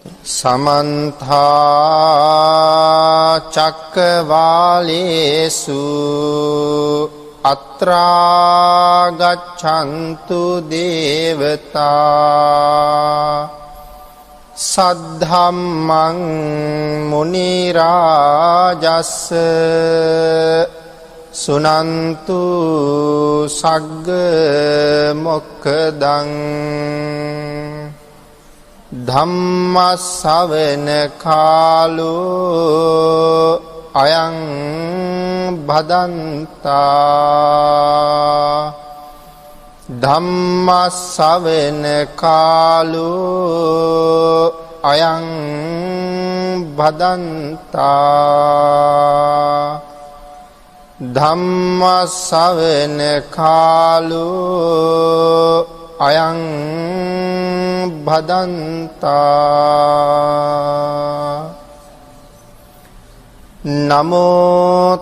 समन्था चक्रवालेषु अत्रा गच्छन्तु देवता सद्धम्मं मुनिराजस्स सुनन्तु सग्ग मोक्खदं धम्म सवन कालो अयं भदन्ता धम्म सवन कालो अयं भदन्ता धम्म सवन कालो अयं भदन्ता नमो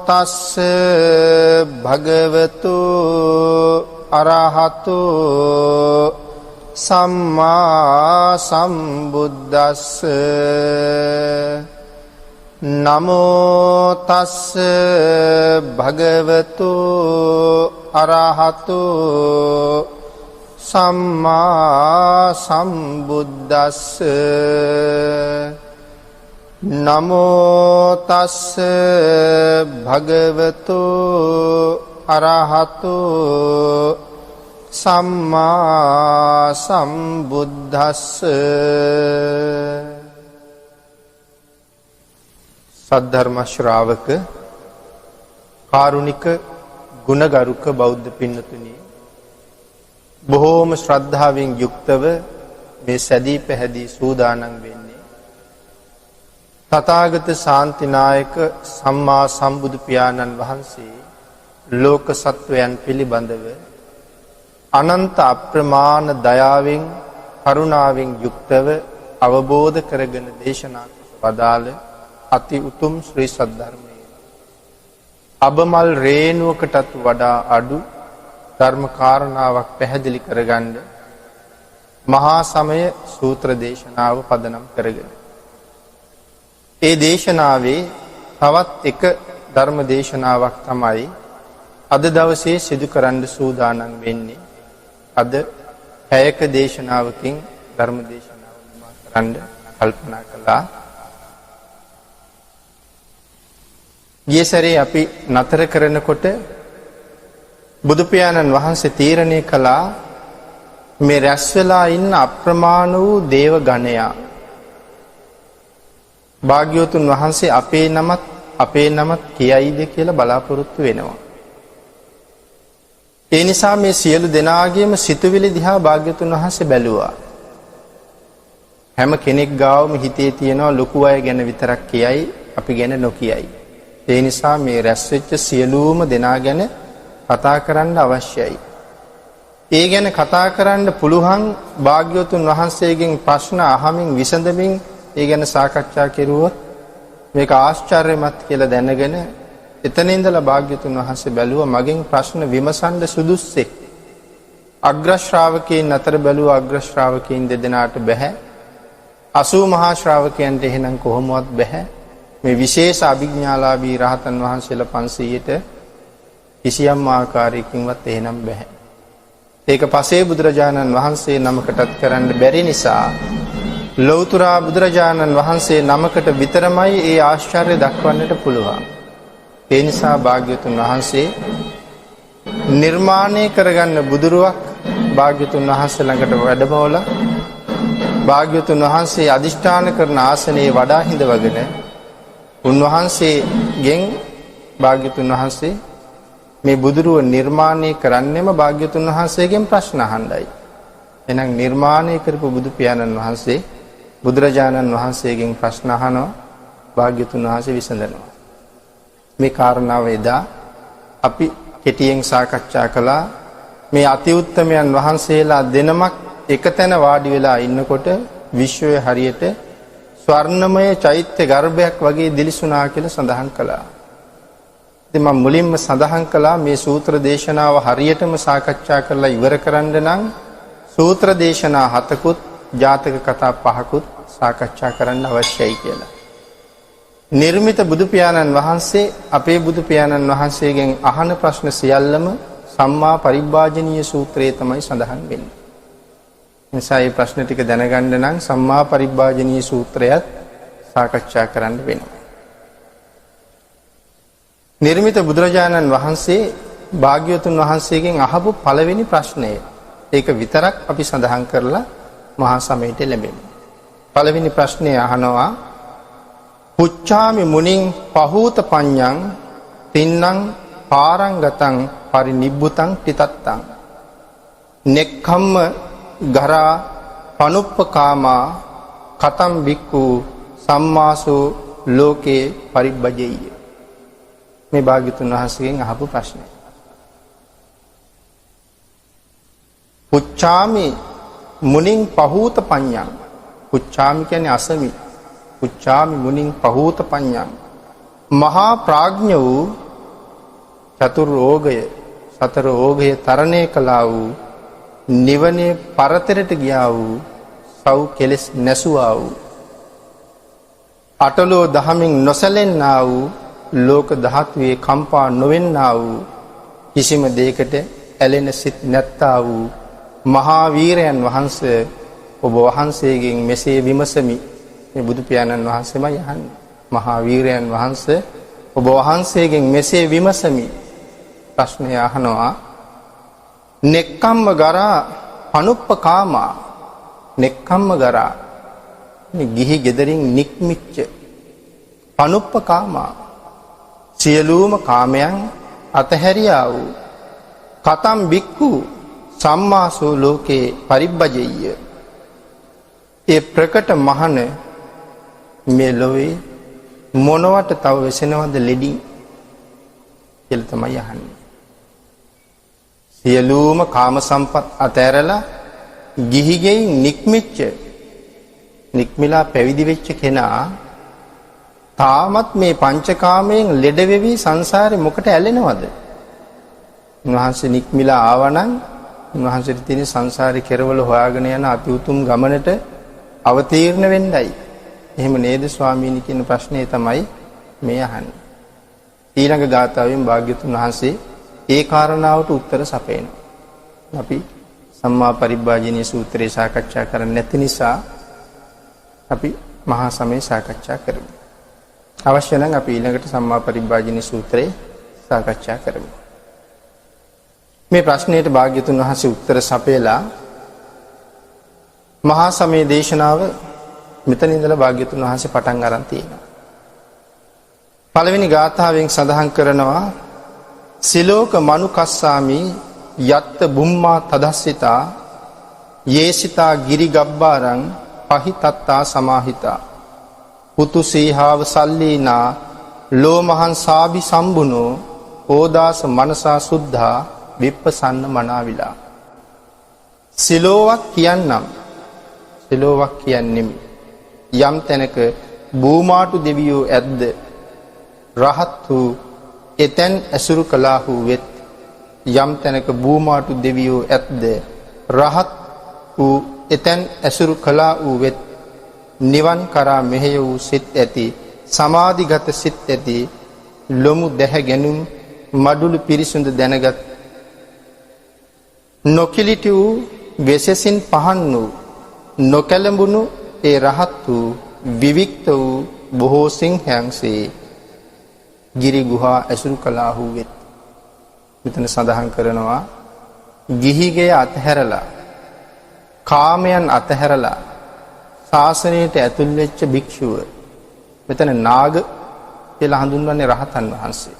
तस्स भगवतो अरहतो सम्मा सम्बुद्दस्स नमो तस्स भगवतो अरहतो सम्मा सम्बुद्दस्स नमो तस्स भगवतो अरहतो सम्मा सम्बुद्दस्स सद्धर्म श्रावक कारुणिक गुणगरुक बौद्ध පින්නතුනි බොහෝම ශ්‍රද්ධාවෙන් යුක්තව මේ සැදී පැහැදී සූදානම් වෙන්නේ තථාගත ශාන්තිනායක සම්මා සම්බුදු පියාණන් වහන්සේ ලෝක සත්වයන් පිළිබඳව අනන්ත අප්‍රමාණ දයාවෙන් කරුණාවෙන් යුක්තව අවබෝධ කරගෙන දේශනා වදාළ අති උතුම් ශ්‍රී සද්ධර්මයේ අබමල් රේණුවකටත් වඩා අඩු ධර්ම කාරණාවක් පැහැදිලි කරගන්න මහා සමය සූත්‍ර දේශනාව පදනම් කරගෙන ඒ දේශනාවේ තවත් එක ධර්ම දේශනාවක් තමයි අද දවසේ සිදු කරන්න සූදානම් වෙන්නේ අද පැයක දේශනාවකින් ධර්ම දේශනාව නිමා කරන්න කල්පනා කළා ගිය සැරේ අපි නතර කරනකොට බුදු පියාණන් වහන්සේ තීරණය කළා මේ රැස් වෙලා ඉන්න අප්‍රමාණ වූ දේව ගණයා භාග්‍යවතුන් වහන්සේ අපේ නමත් කියයිද කියලා බලාපොරොත්තු වෙනවා. ඒ නිසා මේ සියලු දෙනාගේම සිතුවිලි දිහා භාග්‍යවතුන් වහන්සේ බැලුවා. හැම කෙනෙක් ගාවම හිතේ තියෙනවා ලොකු අය ගැන විතරක් කියයි අපි ගැන නොකියයි. ඒ නිසා මේ රැස් වෙච්ච සියලුම දෙනා ගැන කතා කරන්න අවශ්‍යයි. ඒ ගැන කතා කරන්න පුළුවන් භාග්‍යවතුන් වහන්සේගෙන් ප්‍රශ්න අහමින් විසඳමින් ඒ ගැන සාකච්ඡා කෙරුවොත් මේක ආශ්චර්යමත් කියලා දැනගෙන එතන ඉඳලා භාග්‍යවතුන් වහන්සේ බැලුවා මගෙන් ප්‍රශ්න විමසන්න සුදුස්සෙක්. අග්‍ර ශ්‍රාවකයන් අතර බැලුවා අග්‍ර ශ්‍රාවකයන් දෙදෙනාට බැහැ. 80 මහා ශ්‍රාවකයන්ට එහෙනම් කොහොමවත් බැහැ. මේ විශේෂ අභිඥාලාභී රහතන් වහන්සේලා 500ට කිසියම් ආකාරයකින්වත් එහෙනම් බෑ. ඒක පසේ බුදුරජාණන් වහන්සේ නමකටත් කරන්න බැරි නිසා ලෞතර බුදුරජාණන් වහන්සේ නමකට විතරමයි ඒ ආශ්චර්ය දක්වන්නට පුළුවන්. ඒ නිසා භාග්‍යවතුන් වහන්සේ නිර්මාණය කරගන්න බුදුරුවක් භාග්‍යවතුන් වහන්සේ ළඟට වැඩමවලා භාග්‍යවතුන් වහන්සේ අදිෂ්ඨාන කරන ආසනයේ වඩා හිඳවගෙන උන්වහන්සේගෙන් භාග්‍යවතුන් වහන්සේ මේ බුදුරුව නිර්මාණය කරන්නෙම භාග්‍යවතුන් වහන්සේගෙන් ප්‍රශ්න අහන්නයි. එහෙනම් නිර්මාණය කරපු බුදු පියාණන් වහන්සේ බුදුරජාණන් වහන්සේගෙන් ප්‍රශ්න අහනවා භාග්‍යවතුන් වහන්සේ විසඳනවා. මේ කාරණාව එදා අපි කෙටියෙන් සාකච්ඡා කළා. මේ අති උත්තමයන් වහන්සේලා දෙනමක් එකතැන වාඩි වෙලා ඉන්නකොට විශ්වය හරියට ස්වර්ණමය චෛත්‍ය ගර්භයක් වගේ දිලිසුණා කියලා සඳහන් කළා. ඉතින් මම මුලින්ම සඳහන් කළා මේ සූත්‍ර දේශනාව හරියටම සාකච්ඡා කරලා ඉවර කරන්න නම් සූත්‍ර දේශනා 7කුත් ජාතක කතා 5කුත් සාකච්ඡා කරන්න අවශ්‍යයි කියලා. නිර්මිත බුදු පියාණන් වහන්සේ අපේ බුදු පියාණන් වහන්සේගෙන් අහන ප්‍රශ්න සියල්ලම සම්මා පරිබ්බාජනීය සූත්‍රයේ තමයි සඳහන් වෙන්නේ. නිසා මේ ප්‍රශ්න ටික දැනගන්න නම් සම්මා පරිබ්බාජනීය සූත්‍රයත් සාකච්ඡා කරන්න වෙනවා. නිර්මිත බුදුරජාණන් වහන්සේ භාග්‍යවතුන් වහන්සේගෙන් අහපු පළවෙනි ප්‍රශ්නය. ඒක විතරක් අපි සඳහන් කරලා මහා සමයට ලැබෙනවා. පළවෙනි ප්‍රශ්නේ අහනවා පුච්ඡාමි මුනිං පහූත පඤ්ඤං තින්නම් පාරංගතං පරිනිබ්බුතං තිතත්තං නෙක්ඛම්ම ගරා පනුප්පකාමා කතම් බික්ඛු සම්මාසෝ ලෝකේ පරිබ්බජෙය්‍ය. මේ භාග්‍යතුන් වහන්සේගෙන් අහපු ප්‍රශ්නය. පුච්ඡාමි මුනිං පහූත පඤ්ඤං. පුච්ඡාමි කියන්නේ අසමි. පුච්ඡාමි මුනිං පහූත පඤ්ඤං. මහා ප්‍රඥ වූ චතුර්ෝගය සතර ඕගය තරණය කළා වූ නිවනේ පරතරට ගියා වූ සව් කෙලෙස් නැසුවා වූ අටලෝ දහමින් නොසැලෙන්නා වූ ලෝක ධාතුවේ කම්පා නොවෙන්නා වූ කිසිම දෙයකට ඇලෙන සිත් නැත්තා වූ මහා වීරයන් වහන්සේ ඔබ වහන්සේගෙන් මෙසේ විමසමි. මේ බුදු පියාණන් වහන්සේමයි අහන්නේ. මහා වීරයන් වහන්සේ ඔබ වහන්සේගෙන් මෙසේ විමසමි. ප්‍රශ්නය අහනවා නෙක්ඛම්ම ගරා අනුප්පකාමා. නෙක්ඛම්ම ගරා ගිහි ගෙදරින් නික්මිච්ච අනුප්පකාමා සියලුම කාමයන් අතහැරියා වූ කතම් බික්ඛු සම්මාසෝ ලෝකේ පරිබ්බජෙය්‍ය. ඒ ප්‍රකට මහන මේ ලෝවේ මොනවට තව වෙසෙනවද ලෙඩින් කියලා තමයි අහන්නේ. සියලුම කාම සම්පත් අතහැරලා ගිහිගෙයින් නික්මිලා පැවිදි වෙච්ච කෙනා තාමත් මේ පංචකාමයෙන් ලෙඩ වෙවි සංසාරේ මොකට ඇලෙනවද? උන්වහන්සේ නික්මිලා ආවනම් උන්වහන්සේට තියෙන සංසාරේ කෙරවල හොයාගෙන යන අති උතුම් ගමනට අවතීර්ණ වෙන්නයි. එහෙම නේද ස්වාමීනි කියන ප්‍රශ්නේ තමයි මේ අහන්නේ. ඊළඟ ගාථාවෙන් භාග්‍යතුන් වහන්සේ ඒ කාරණාවට උත්තර සපයනවා. අපි සම්මා පරිබ්බාජනීය සූත්‍රය සාකච්ඡා කරන්නේ නැති නිසා අපි මහා සමය සාකච්ඡා කරමු. අවශ්‍ය නම් අපි ඊළඟට සම්මා පරිබ්බාජනීය සූත්‍රය සාකච්ඡා කරමු. මේ ප්‍රශ්නයට භාග්‍යතුන් වහන්සේ උත්තර සපයලා මහා සමය දේශනාව මෙතන ඉඳලා භාග්‍යතුන් වහන්සේ පටන් ගන්න තියෙනවා. පළවෙනි ගාථාවෙන් සඳහන් කරනවා සිලෝක මනුකස්සාමි යත්ත බුම්මා තදස්සිතා යේසිතා ගිරි ගබ්බාරං පහිතත්තා සමාහිතා පුතු සීහාව සල්ලීනා ලෝමහන් සාබි සම්බුනෝ ඕදාස මනසා සුද්ධා විප්පසන්න මනාවිලා. සිලෝවක් කියන්නෙම යම් තැනක බූමාටු දෙවියෝ ඇද්ද රහත් වූ එතැන් ඇසුරු කළාහු වෙත්. යම් තැනක බූමාටු දෙවියෝ ඇත්ද රහත් වූ එතැන් ඇසුරු කළා වූ වෙත්. නිවන් කරා මෙහෙය වූ සිත් ඇති සමාධිගත සිත් ඇති ලොමු දැහැ ගැනුම් මඩුළු පිරිසුඳ දැනගත් නොකිලිටි වූ වෙසසින් පහන් වූ නොකැලඹුණු ඒ රහත් වූ විවික්ත වූ බොහෝ සිංහයන්සේ ගිරි ගුහා ඇසුරු කළාහු වෙත්. මෙතන සඳහන් කරනවා ගිහිගේ අතහැරලා කාමයන් අතහැරලා ශාසනයට ඇතුල් වෙච්ච භික්ෂුව. මෙතන නාග කියලා හඳුන්වන්නේ රහතන් වහන්සේ.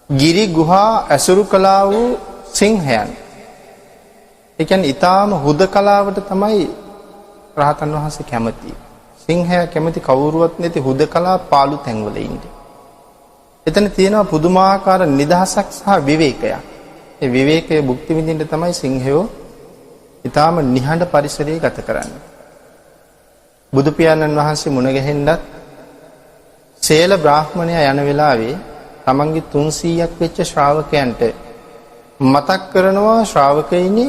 ගිරි ගුහා ඇසුරු කළා වූ සිංහයන්. ඒ කියන්නේ ඊටාම හුදකලාවට තමයි රහතන් වහන්සේ කැමති. සිංහයා කැමති කවුරුවත් නැති හුදකලා පාළු තැන්වල ඉන්නේ. එතන තියෙනවා පුදුමාකාර නිදහසක් සහ විවේකයක්. ඒ විවේකයේ භුක්ති විඳින්න තමයි සිංහයෝ ඊටාම නිහඬ පරිසරයේ ගත කරන්නේ. බුදු පියාණන් වහන්සේ මුණ ගැහෙන්නත් සේල බ්‍රාහ්මණයා යන වෙලාවේ තමන්ගේ 300ක් වෙච්ච ශ්‍රාවකයන්ට මතක් කරනවා ශ්‍රාවකයිනි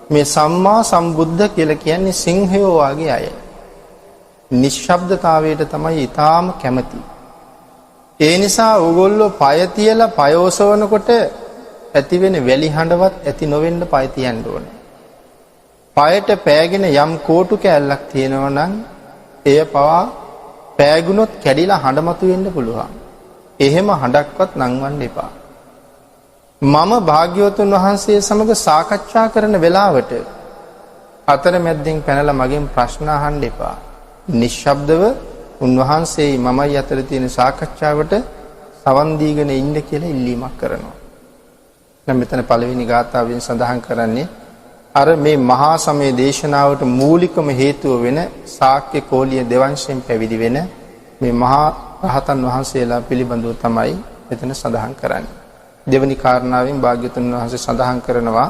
මේ සම්මා සම්බුද්ධ කියලා කියන්නේ සිංහයෝ වගේ අය. නිශ්ශබ්දතාවයට තමයි ඊටාම කැමති. ඒ නිසා ඕගොල්ලෝ පය තියලා පය ඔසවනකොට ඇති වෙන වැලි හඬවත් ඇති නොවෙන්න පය තියන්න ඕනේ. පයට පෑගෙන යම් කෝටු කෑල්ලක් තියෙනවා නම් එය පවා පෑගුණොත් කැඩිලා හඬ මතුවෙන්න පුළුවන්. එහෙම හඬක්වත් නංවන්න එපා. මම භාග්‍යවතුන් වහන්සේ සමග සාකච්ඡා කරන වෙලාවට අතරමැද්දෙන් පැනලා මගෙන් ප්‍රශ්න අහන්න එපා. නිශ්ශබ්දව උන්වහන්සේයි මමයි අතර තියෙන සාකච්ඡාවට සවන් දීගෙන ඉන්න කියලා ඉල්ලීමක් කරනවා. දැන් මෙතන පළවෙනි ගාථාවෙන් සඳහන් කරන්නේ අර මේ මහා සමය දේශනාවට මූලිකම හේතුව වෙන ශාක්‍ය කෝලිය දෙවංශයෙන් පැවිදි වෙන මේ මහා රහතන් වහන්සේලා පිළිබඳව තමයි මෙතන සඳහන් කරන්නේ. දෙවනි කාරණාවෙන් භාග්‍යවතුන් වහන්සේ සඳහන් කරනවා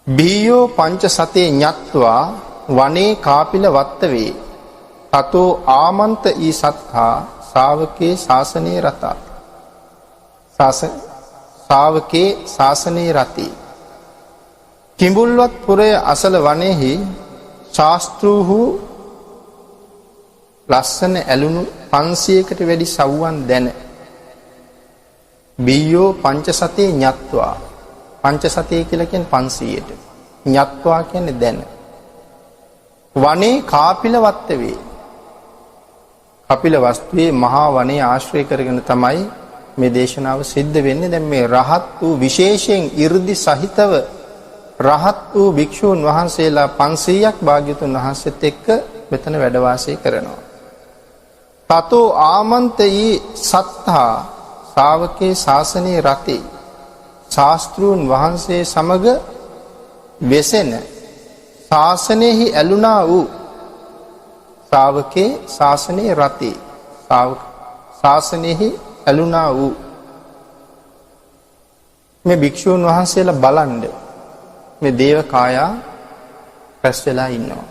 බීයෝ පංච සතේ ඤත්වා වනේ කාපිල වත්තවේ තතෝ ආමන්ත ඊ සත්තා ශාවකේ ශාසනේ රතා ශාවකේ ශාසනේ රති කිඹුල්වත් පුරය අසල වනේහි ශාස්ත්‍රූහු ලස්සන ඇලුණු 500කට වැඩි සව්වන් දැන බීයෝ පංච සතේ ඤත්වා පංච සතේ කියලා කියන්නේ 500ට ඤත්වා කියන්නේ දැන වනේ කාපිල වත්තවේ කපිල වස්තුවේ මහා වනයේ ආශ්‍රය කරගෙන තමයි මේ දේශනාව සිද්ධ වෙන්නේ. දැන් මේ රහත් වූ විශේෂයෙන් 이르දි සහිතව රහත් වූ භික්ෂූන් වහන්සේලා 500ක් භාග්‍යවතුන් වහන්සේත් එක්ක මෙතන වැඩ වාසය කරනවා. තතෝ ආමන්තී සත්තා ශාවකේ ශාසනේ රතේ ශාස්ත්‍රූන් වහන්සේ සමග වෙසෙන ශාසනයෙහි ඇලුනා වූ ශාවකේ ශාසනේ රතේ ශාසනයෙහි ඇලුනා වූ මේ භික්ෂූන් වහන්සේලා බලන්න මේ දේව කායා රැස් වෙලා ඉන්නවා.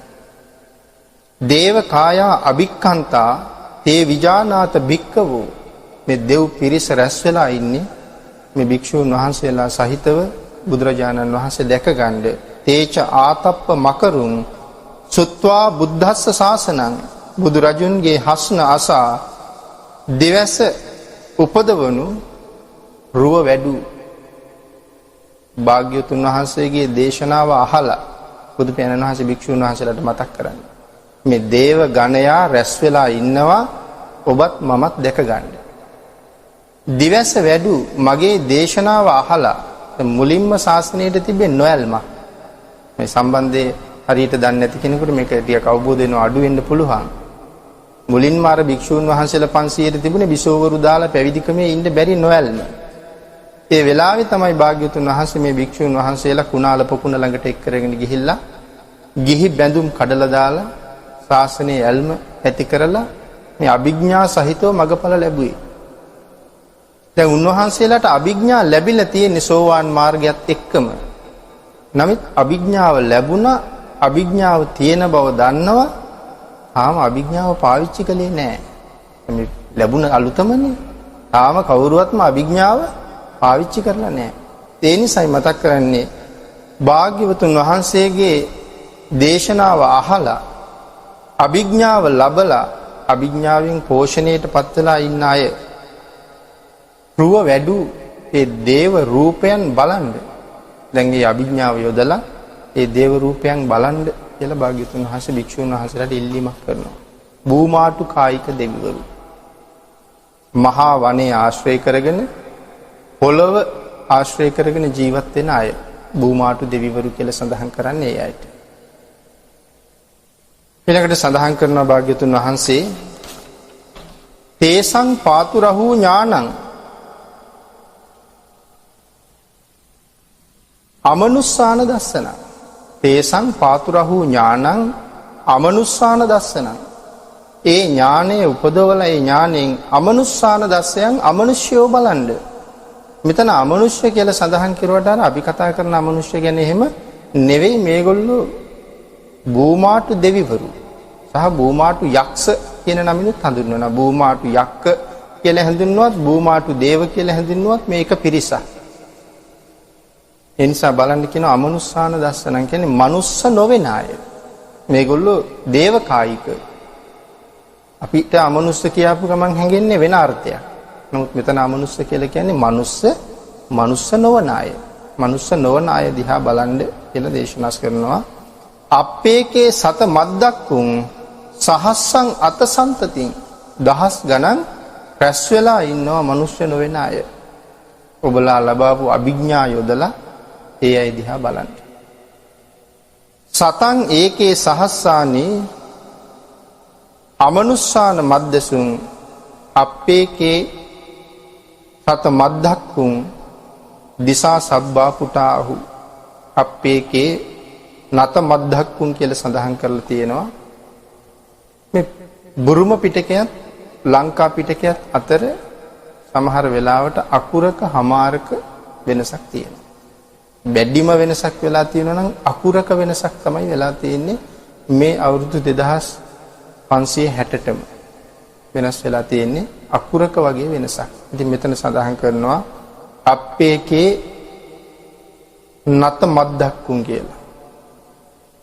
දේව කායා අභික්ඛන්තා තේ විජානාත භික්ඛවෝ මේ දෙව් පිරිස රැස් වෙලා ඉන්නේ මේ භික්ෂූන් වහන්සේලා සහිතව බුදුරජාණන් වහන්සේ දැක ගන්න තේච ආතප්ප මකරුන් සුත්වා බුද්ධස්ස ශාසනං බුදුරජුන්ගේ හස්න අසා දිවස උපදවනු රුව වැඩු භාග්‍යවතුන් වහන්සේගේ දේශනාව අහලා බුදු පියාණන් වහන්සේ භික්ෂුන් වහන්සේලාට මතක් කරන්නේ මේ දේව ගණයා රැස් වෙලා ඉන්නවා ඔබත් මමත් දැක ගන්න. දිවස වැඩු මගේ දේශනාව අහලා මුලින්ම ශාසනයට තිබෙන නොයල්මක් මේ සම්බන්ධයේ හරියට දන්නේ නැති කෙනෙකුට මේක ටිකක් අවබෝධ වෙනවා අඩු වෙන්න පුළුවන්. මුලින්ම අර භික්ෂූන් වහන්සේලා 500ට තිබුණේ බිසෝවරු දාලා පැවිදිකමේ ඉන්න බැරි නොයල්ම. ඒ වෙලාවේ තමයි භාග්‍යවතුන් වහන්සේ මේ භික්ෂූන් වහන්සේලා කුණාල පොකුණ ළඟට එක් කරගෙන ගිහිල්ලා ගිහි බැඳුම් කඩලා දාලා ශාසනයේ ඇල්ම ඇති කරලා මේ අභිඥා සහිතව මගඵල ලැබුවේ. දැන් උන්වහන්සේලාට අභිඥා ලැබිලා තියෙන සෝවාන් මාර්ගයත් එක්කම. නමුත් අභිඥාව ලැබුණා අභිඥාව තියෙන බව දන්නවා තාම අභිඥාව පාවිච්චි කළේ නැහැ. මේ ලැබුණ අලුතමනේ. තාම කවුරුවත්ම අභිඥාව පාවිච්චි කරලා නැහැ. ඒ නිසායි මතක් කරන්නේ භාග්‍යවතුන් වහන්සේගේ දේශනාව අහලා අභිඥාව ලබලා අභිඥාවෙන් පෝෂණයට පත් වෙලා ඉන්න අය රුව වැඩු ඒ දේව රූපයන් බලන්න. දැන් මේ අභිඥාව යොදලා ඒ දේව රූපයන් බලන්න කියලා භාග්‍යවතුන් වහන්සේ භික්ෂුන් වහන්සේලාට ඉල්ලීමක් කරනවා. භූමාටු කායික දෙවිවරු මහා වනයේ ආශ්‍රය කරගෙන පොළව ආශ්‍රය කරගෙන ජීවත් වෙන අය භූමාටු දෙවිවරු කියලා සඳහන් කරන්නේ ඒ අයට. ඊළඟට සඳහන් කරනවා භාග්‍යවතුන් වහන්සේ තේසං පාතුරහු ඥානං අමනුස්සාන දස්සන තේසං පාතුරහු ඥානං අමනුස්සාන දස්සන ඒ ඥානය උපදවලා ඒ ඥාණයෙන් අමනුස්සාන දස්සයන් අමනුෂ්‍යෝ බලන්න. මෙතන අමනුෂ්‍ය කියලා සඳහන් කරුවට අපි කතා කරන අමනුෂ්‍ය කියන්නේ එහෙම නෙවෙයි. මේගොල්ලෝ භූමාටු දෙවිවරු සහ භූමාටු යක්ෂ කියන නමිනුත් හඳුන්වනවා. භූමාටු යක්ක කියලා හඳුන්වුවත් භූමාටු දේව කියලා හඳුන්වුවත් මේක පිරිසක්. ඒ නිසා බලන්න කියන අමනුස්සාන දස්සනන් කියන්නේ මනුස්ස නොවන අය. මේගොල්ලෝ දේවකායික. අපිට අමනුස්ස කියපු ගමන් හැඟෙන්නේ වෙන අර්ථයක්. නමුත් මෙතන අමනුස්ස කියලා කියන්නේ මනුස්ස නොවන අය. මනුස්ස නොවන අය දිහා බලන්න කියලා දේශනා කරනවා. අපේකේ සත මද්දක්කුන් සහස්සං අතසන්තතින් දහස් ගණන් රැස් වෙලා ඉන්නවා මනුෂ්‍ය නොවන අය. ඔබලා ලබාපු අභිඥා යොදලා ඒ අය දිහා බලන්න. සතං ඒකේ සහස්සානි අමනුස්සාන මද්දසුන් අපේකේ සත මද්දක්කුන් දිසා සබ්බා පුටාහු අපේකේ නත මද්දක්කුන් කියලා සඳහන් කරලා තියෙනවා. මේ බුරුම පිටකයත් ලංකා පිටකයත් අතර සමහර වෙලාවට අකුරක හමාරක වෙනසක් තියෙනවා. බැඩිම වෙනසක් වෙලා තියෙනවා නම් අකුරක වෙනසක් තමයි වෙලා තියෙන්නේ මේ අවුරුදු 2560ටම වෙනස් වෙලා තියෙන්නේ අකුරක වගේ වෙනසක්. ඉතින් මෙතන සඳහන් කරනවා අපේකේ නත මද්දක්කුන් කියලා.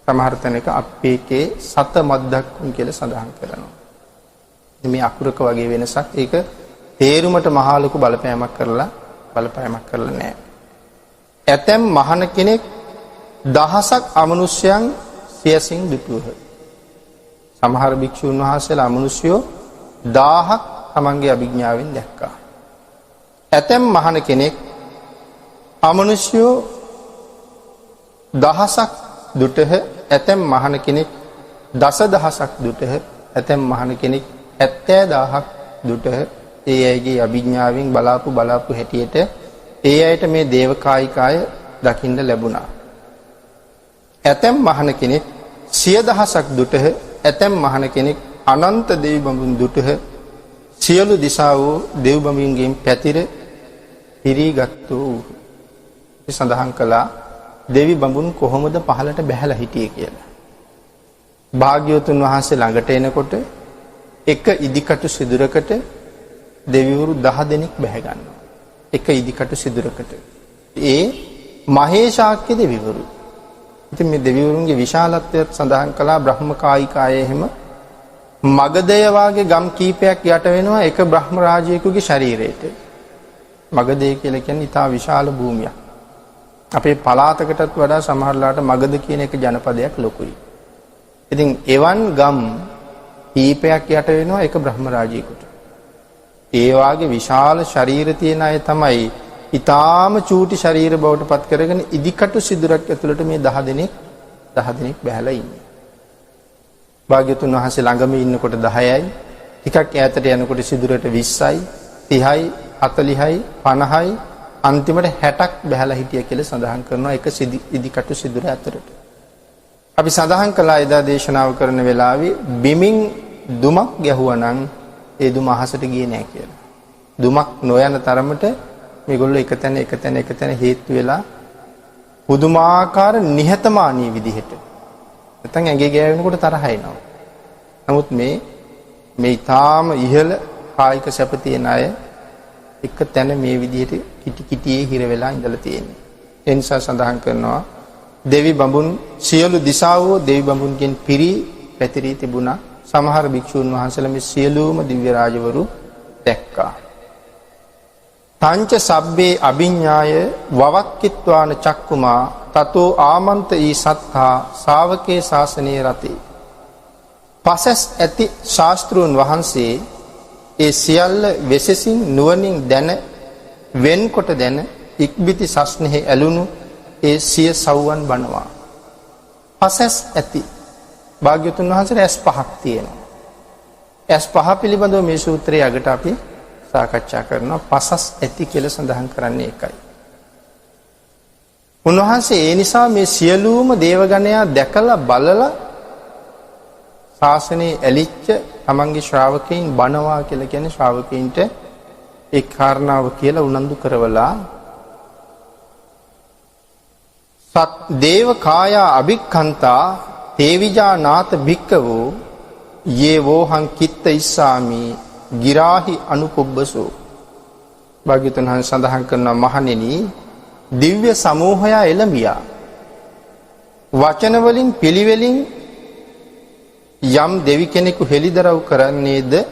සමහර තැනක අපේකේ සත මද්දක්කුන් කියලා සඳහන් කරනවා. ඉතින් මේ අකුරක වගේ වෙනසක් ඒක තේරුමට මහා ලොකු බලපෑමක් කරලා නැහැ. ඇතැම් මහණ කෙනෙක් දහසක් අමනුෂ්‍යයන් සියසින් දුටුවහ. සමහර භික්ෂුන් වහන්සේලා අමනුෂ්‍යෝ 1000ක් තමන්ගේ අභිඥාවෙන් දැක්කා. ඇතැම් මහණ කෙනෙක් අමනුෂ්‍යෝ දහසක් දුටහ. ඇතැම් මහණ කෙනෙක් දසදහසක් දුටහ. ඇතැම් මහණ කෙනෙක් 70000ක් දුටහ. ඒ අයගේ අභිඥාවෙන් බලාපු හැටියට ඒ අයට මේ දේවකායිකාය දකින්න ලැබුණා. ඇතැම් මහණ කෙනෙක් 100,000ක් දුටහ. ඇතැම් මහණ කෙනෙක් අනන්ත දෙවි බඹුන් දුටහ. සියලු දිසාවෝ දෙව් බඹුන්ගෙන් පැතිර පිරීගත්තු සඳහන් කළා දෙවි බඹුන් කොහොමද පහළට බැහැලා හිටියේ කියලා. භාග්‍යවතුන් වහන්සේ ළඟට එනකොට එක ඉදිකටු සිදුරකට දෙවිවරු 10 දෙනෙක් බැහැ ගන්නවා. එක ඉදිකටු සිදුරකට. ඒ මහේශාක්‍ය දෙවිවරු. ඉතින් මේ දෙවිවරුන්ගේ විශාලත්වයත් සඳහන් කළා බ්‍රහ්මකායිකායේ හැම මගධය වාගේ ගම් කීපයක් යට වෙනවා එක බ්‍රහ්ම රාජයෙකුගේ ශරීරයට. මගධය කියලා කියන්නේ ඉතා විශාල භූමියක්. අපේ පළාතකටත් වඩා සමහරලාට මගධ කියන එක ජනපදයක් ලොකුයි. ඉතින් එවන් ගම් කීපයක් යට වෙනවා එක බ්‍රහ්ම රාජයෙකුට. ඒ වාගේ විශාල ශරීර තියෙන අය තමයි ඊටාම චූටි ශරීර බවට පත් කරගෙන ඉදිකටු සිදුරක් ඇතුළට මේ 10 දෙනෙක් බැහැලා ඉන්නේ. භාග්‍යතුන් වහන්සේ ළඟම ඉන්නකොට 10යි, ටිකක් ඈතට යනකොට සිදුරට 20යි, 30යි, 40යි, 50යි, අන්තිමට 60ක් බැහැලා හිටිය කියලා සඳහන් කරනවා එක ඉදිකටු සිදුර ඇතුළට. අපි සඳහන් කළා එදා දේශනාව කරන වෙලාවේ බිමින් දුමක් ගැහුවා නම් ඒ දුම අහසට ගියේ නැහැ කියලා. දුමක් නොයන තරමට මේගොල්ලෝ එක තැන හේතු වෙලා පුදුමාකාර නිහතමානී විදිහට නැත්නම් ඇඟේ ගෑවෙනකොට තරහ එනවා. නමුත් මේ ඊටාම ඉහළ කායික සැප තියෙන අය එක තැන මේ විදිහට කිටියේ හිර වෙලා ඉඳලා තියෙන්නේ. ඒ නිසා සඳහන් කරනවා දෙවි බඹුන් සියලු දිසාවෝ දෙවි බඹුන්ගෙන් පිරී පැතිරී තිබුණා. සමහර භික්ෂූන් වහන්සේලා මේ සියලුම දිව්‍ය රාජවරු දැක්කා. තංච සබ්බේ අභිඥාය වවක්කිත්වාන චක්කුමා තතෝ ආමන්ත ඊ සත්තා ශාවකේ ශාසනයේ රතේ. පසස් ඇති ශාස්ත්‍රූන් වහන්සේ ඒ සියල්ල වෙසසින් නුවණින් දැන වෙන්කොට දැන ඉක්බිති සස්නෙහි ඇලුණු ඒ සිය සව්වන් බනවා. පසස් ඇති භාග්‍යවතුන් වහන්සේට ඇස් පහක් තියෙනවා. ඇස් පහ පිළිබඳව මේ සූත්‍රයේ අගට අපි සාකච්ඡා කරනවා. පසස් ඇති කියලා සඳහන් කරන්නේ ඒකයි. උන්වහන්සේ ඒ නිසා මේ සියලුම දේවගණයා දැකලා බලලා ශාසනයේ ඇලිච්ච තමන්ගේ ශ්‍රාවකයන් බණවා කියලා කියන්නේ ශ්‍රාවකයන්ට ඒ කාරණාව කියලා උනන්දු කරවලා සත් දේව කායා අභික්ඛන්තා තේවිජා නාත භික්කවෝ යේ වෝහං කිත්ත ඉස්සාමි ගිරාහි අනුපොබ්බසෝ. භාග්‍යවතුන් වහන්සේ සඳහන් කරනවා මහණෙනි දිව්‍ය සමූහය එළඹියා. වචන වලින් පිළිවෙලින් යම් දෙවි කෙනෙකු හෙළිදරව් කරන්නේද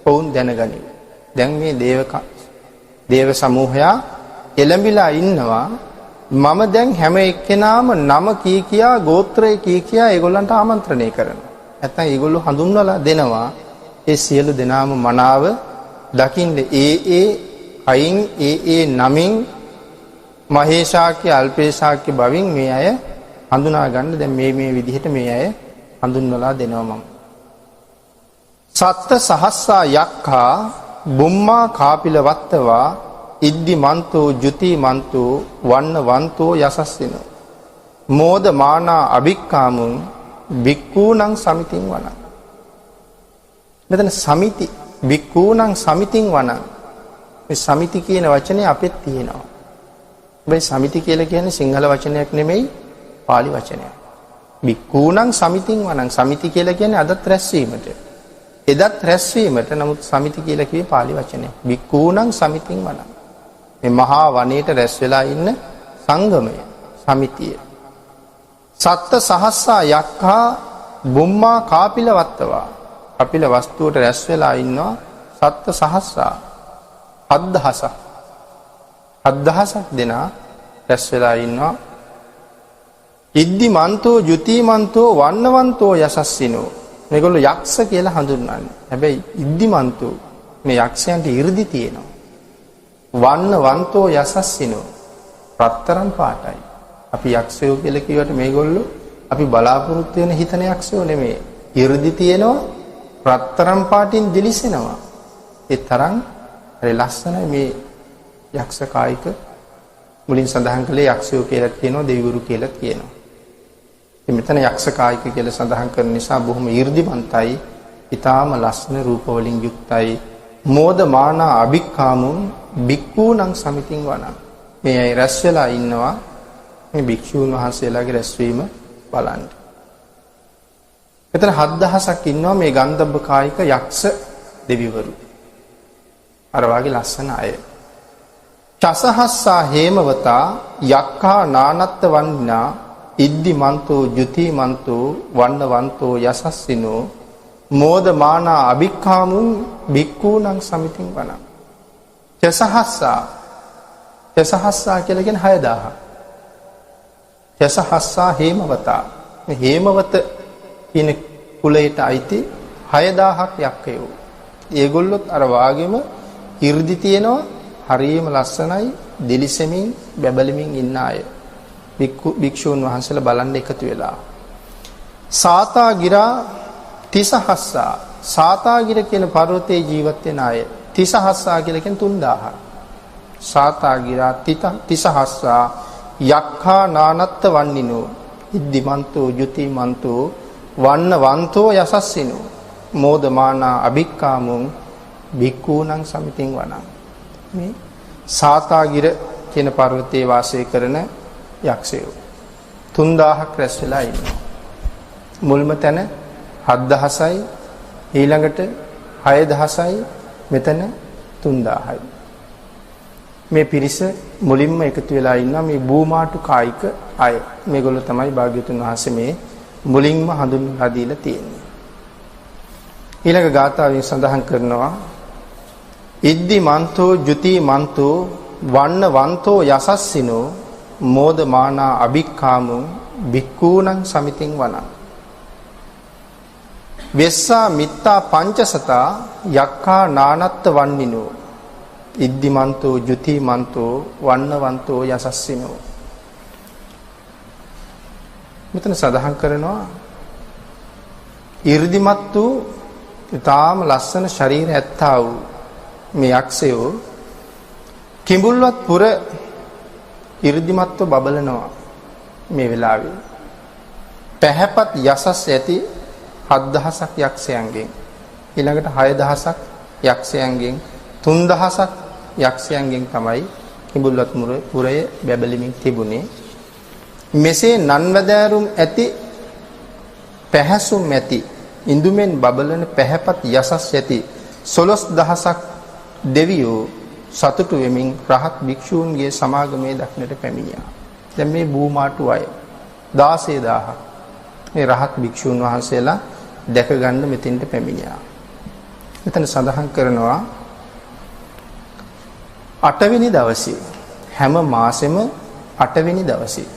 ඔවුන් දැනගනිව්. දැන් මේ දේව සමූහයා එළඹිලා ඉන්නවා. මම දැන් හැම එක්කෙනාම නම කී කියා ගෝත්‍රය කී කියා ඒගොල්ලන්ට ආමන්ත්‍රණය කරනවා. නැත්නම් ඒගොල්ලෝ හඳුන්වලා දෙනවා. ඒ සියලු දෙනාම මනාව දකින්න ඒ අයින් ඒ නමින් මහේශාක්‍ය අල්පේශාක්‍ය බවින් මේ අය හඳුනා ගන්න දැන් මේ විදිහට මේ අය හඳුන්වලා දෙනවා මම. සත්ත සහස්සා යක්ඛා බුම්මා කාපිල වත්තවා ඉද්දි මන්තෝ ජුති මන්තෝ වන්න වන්තෝ යසස්සිනෝ මෝද මානා අභික්කාමුන් බික්කූනං සමිතින් වනං. මෙතන සමිති බික්කූනං සමිතින් වනං. මේ සමිති කියන වචනේ අපෙත් තියෙනවා. මේ සමිති කියලා කියන්නේ සිංහල වචනයක් නෙමෙයි පාලි වචනයක්. බික්කූනං සමිතින් වනං. සමිති කියලා කියන්නේ අදත් රැස්වීමට. එදත් රැස්වීමට. නමුත් සමිති කියලා කියේ පාලි වචනයක්. බික්කූනං සමිතින් වනං. මේ මහා වනයේට රැස් වෙලා ඉන්න සංගමය සමිතිය. සත්ත සහස්සා යක්ඛා බුම්මා කාපිල වත්තවා. කපිල වස්තුවට රැස් වෙලා ඉන්නවා සත්ත සහස්සා 7000ක්. 7000ක් දෙනා රැස් වෙලා ඉන්නවා. ඉද්දි මන්තෝ ජුති මන්තෝ වන්නවන්තෝ යසස්සිනෝ. මේගොල්ලෝ යක්ෂ කියලා හඳුන්වන්නේ. හැබැයි ඉද්දි මන්තෝ මේ යක්ෂයන්ට 이르දි තියෙනවා. වන්නවන්තෝ යසස්සිනෝ රත්තරන් පාටයි. අපි යක්ෂයෝ කියලා කිව්වට මේගොල්ලෝ අපි බලාපොරොත්තු වෙන හිතන යක්ෂයෝ නෙමෙයි. 이르දි තියෙනවා රත්තරන් පාටින් දිලිසෙනවා. ඒ තරම් හරි ලස්සනයි මේ යක්ෂ කායික. මුලින් සඳහන් කළේ යක්ෂයෝ කියලා කියනවා දෙවිවරු කියලා කියනවා. මෙතන යක්ෂ කායික කියලා සඳහන් කරන නිසා බොහොම 이르දිමන්තයි. ඊටාම ලස්සන රූප වලින් යුක්තයි. මෝද මානා අභික්කාමුන් බික්කූනං සමිතින් වනං. මේ අය රැස් වෙලා ඉන්නවා මේ භික්ෂූන් වහන්සේලාගේ රැස්වීම බලන්න. මෙතන 7000ක් ඉන්නවා මේ ගන්ධබ්බ කායික යක්ෂ දෙවිවරු. අර වාගේ ලස්සන අය. චසහස්සා හේමවතා යක්ඛා නානත්ත වන්නා ඉද්දි මන්තෝ ජුති මන්තෝ වන්නවන්තෝ යසස්සිනෝ මෝද මානා අභික්ඛාමුන් බික්කූනං සමිතින් වනං. චසහස්සා කියලා කියන්නේ 6000ක්. චසහස්සා හේමවතා. මේ හේමවත කියන කුලයට අයිති 6000ක් යක්කයෝ. ඒගොල්ලොත් අර වාගෙම 이르දි තියෙනවා. හරියම ලස්සනයි දිලිසෙමින් බැබලෙමින් ඉන්න අය. භික්ෂූන් වහන්සේලා බලන්න එකතු වෙලා. සාතාගිරා තිසහස්සා. සාතාගිර කියන පර්වතයේ ජීවත් වෙන අය. තිසහස්සා කියලා කියන්නේ 3000ක්. සාතාගිරා තිසහස්සා යක්ඛා නානත්ත වන්නිනෝ ඉද්දිමන්තෝ ජුතිමන්තෝ වන්නවන්තෝ යසස්සිනෝ මෝදමානා අභික්කාමුන් බික්කූනං සමිතින් වනං. මේ සාතාගිර කියන පර්වතයේ වාසය කරන යක්ෂයෝ 3000ක් රැස් වෙලා ඉන්නවා. මුල්ම තැන 7000යි ඊළඟට 6000යි මෙතන 3000යි. මේ පිරිස මුලින්ම එකතු වෙලා ඉන්නවා මේ බූමාටු කායික අය. මේගොල්ලෝ තමයි භාග්‍යවතුන් වහන්සේ මේ මුලින්ම හඳුන්වලා දීලා තියෙන්නේ. ඊළඟ ගාථාවෙන් සඳහන් කරනවා ඉද්දි මන්තෝ ජුති මන්තෝ වන්නවන්තෝ යසස්සිනෝ මෝදමානා අභික්ඛාමුන් බික්කූනං සමිතින් වනං. වෙස්සා මිත්තා පංචසතා යක්ඛා නානත්ත වන්නිනෝ ඉද්දිමන්තෝ ජුතිමන්තෝ වන්නවන්තෝ යසස්සිනෝ. මෙතන සඳහන් කරනවා 이르දිමත් වූ ඊටාම ලස්සන ශරීර ඇත්තා වූ මේ යක්ෂයෝ කිඹුල්වත් පුර 이르දිමත්ව බබලනවා මේ වෙලාවේ. පැහැපත් යසස් ඇති 7000ක් යක්ෂයන්ගෙන් ඊළඟට 6000ක් යක්ෂයන්ගෙන් 3000ක් යක්ෂයන්ගෙන් තමයි කිඹුල්වත් පුරය බැබලෙමින් තිබුණේ. මෙසේ නන්වදෑරුම් ඇති පැහැසුම් ඇති ඉඳුමෙන් බබලන පැහැපත් යසස් ඇති 12000ක් දෙවියෝ සතුටු වෙමින් රහත් භික්ෂූන්ගේ සමාගමේ දක්නට පැමිණියා. දැන් මේ බූමාටු අය 16000ක් මේ රහත් භික්ෂූන් වහන්සේලා දැක ගන්න මෙතෙන්ට පැමිණියා. මෙතන සඳහන් කරනවා 8 වෙනි දවසේ හැම මාසෙම 8 වෙනි දවසේ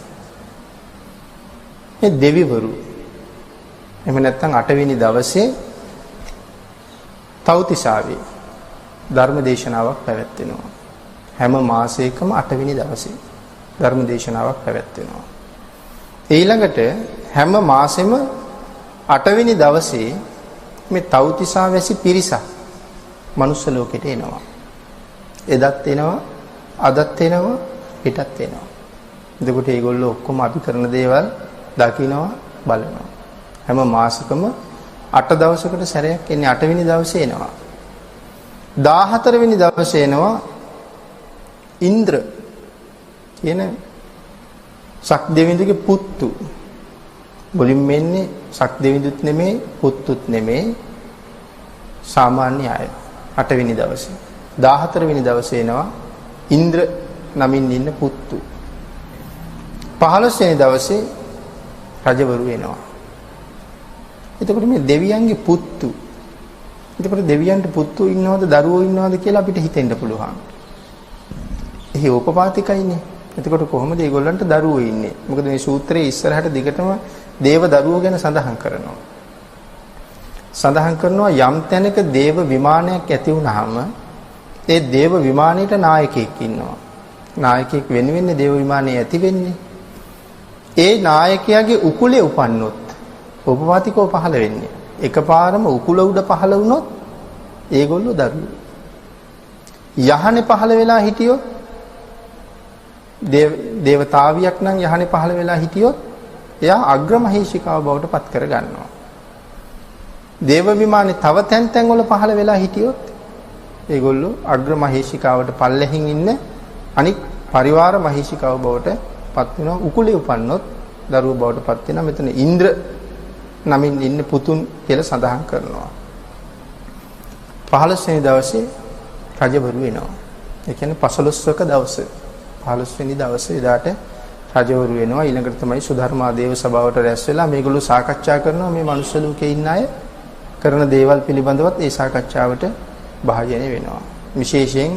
මේ දෙවිවරු එහෙම නැත්නම් 8 වෙනි දවසේ තව්තිසාවේ ධර්ම දේශනාවක් පැවැත්වෙනවා. හැම මාසයකම 8 වෙනි දවසේ ධර්ම දේශනාවක් පැවැත්වෙනවා. ඊළඟට හැම මාසෙම 8 වෙනි දවසේ මේ තව්තිසා වැසි පිරිසක් මනුස්ස ලෝකෙට එනවා. එදත් එනවා, අදත් එනවා, පිටත් එනවා. එතකොට මේගොල්ලෝ ඔක්කොම අපි කරන දේවල් දකිනවා, බලනවා. හැම මාසෙකම 8 දවසකට සැරයක් එන්නේ 8 වෙනි දවසේ එනවා. 14 වෙනි දවසේ එනවා ඉන්ද්‍ර කියන සක්දෙවිඳුගේ පුත්තු. මුලින්ම එන්නේ සක්දෙවිඳුත් නෙමෙයි, පුත්තුත් නෙමෙයි, සාමාන්‍ය අය. 8 වෙනි දවසේ 14 වෙනි දවසේ එනවා ඉන්ද්‍ර නමින් ඉන්න පුත්තු. 15 වෙනි දවසේ රජවරු එනවා. එතකොට මේ දෙවියන්ගේ පුත්තු. එතකොට දෙවියන්ට පුත්තු ඉන්නවද, දරුවෝ ඉන්නවද කියලා අපිට හිතෙන්න පුළුවන්. එහි උපපාතිකයිනේ. එතකොට කොහොමද ඒගොල්ලන්ට දරුවෝ ඉන්නේ? මොකද මේ සූත්‍රයේ ඉස්සරහට දිගටම දේව දරුවෝ ගැන සඳහන් කරනවා. සඳහන් කරනවා යම් තැනක දේව විමානයක් ඇති වුනහම ඒ දේව විමානයට නායකයෙක් ඉන්නවා. නායකයෙක් වෙන්නේ දේව විමානයේ ඇති වෙන්නේ. ඒ නායකයාගේ උකුලේ උපන්නොත් උපපාතිකව පහළ වෙන්නේ. එකපාරම උකුල උඩ පහළ වුණොත් ඒගොල්ලෝ දරුවෝ. යහනේ පහළ වෙලා හිටියොත් දේවතාවියක් නම් යහනේ පහළ වෙලා හිටියොත් එයා අග්‍රමහේශිකාව බවට පත් කර ගන්නවා. දේව විමානේ තව තැන් වල පහළ වෙලා හිටියොත් ඒගොල්ලෝ අග්‍රමහේශිකාවට පල්ලෙහින් ඉන්න අනික් පරිවාර මහේශිකාව බවට පත් වෙනවා. උකුලේ උපන්නොත් දරුවෝ බවට පත් වෙනවා. මෙතන ඉන්ද්‍ර නමින් ඉන්න පුතුන් කියලා සඳහන් කරනවා. 15 වෙනි දවසේ රජවරු වෙනවා. ඒ කියන්නේ 15ක දවසේ 15 වෙනි දවසේ එදාට රජවරු වෙනවා. ඊළඟට තමයි සුධර්මා දේව සභාවට රැස් වෙලා මේගොල්ලෝ සාකච්ඡා කරනවා මේ මනුස්ස ලෝකේ ඉන්න අය කරන දේවල් පිළිබඳවත් ඒ සාකච්ඡාවට භාජනය වෙනවා. විශේෂයෙන්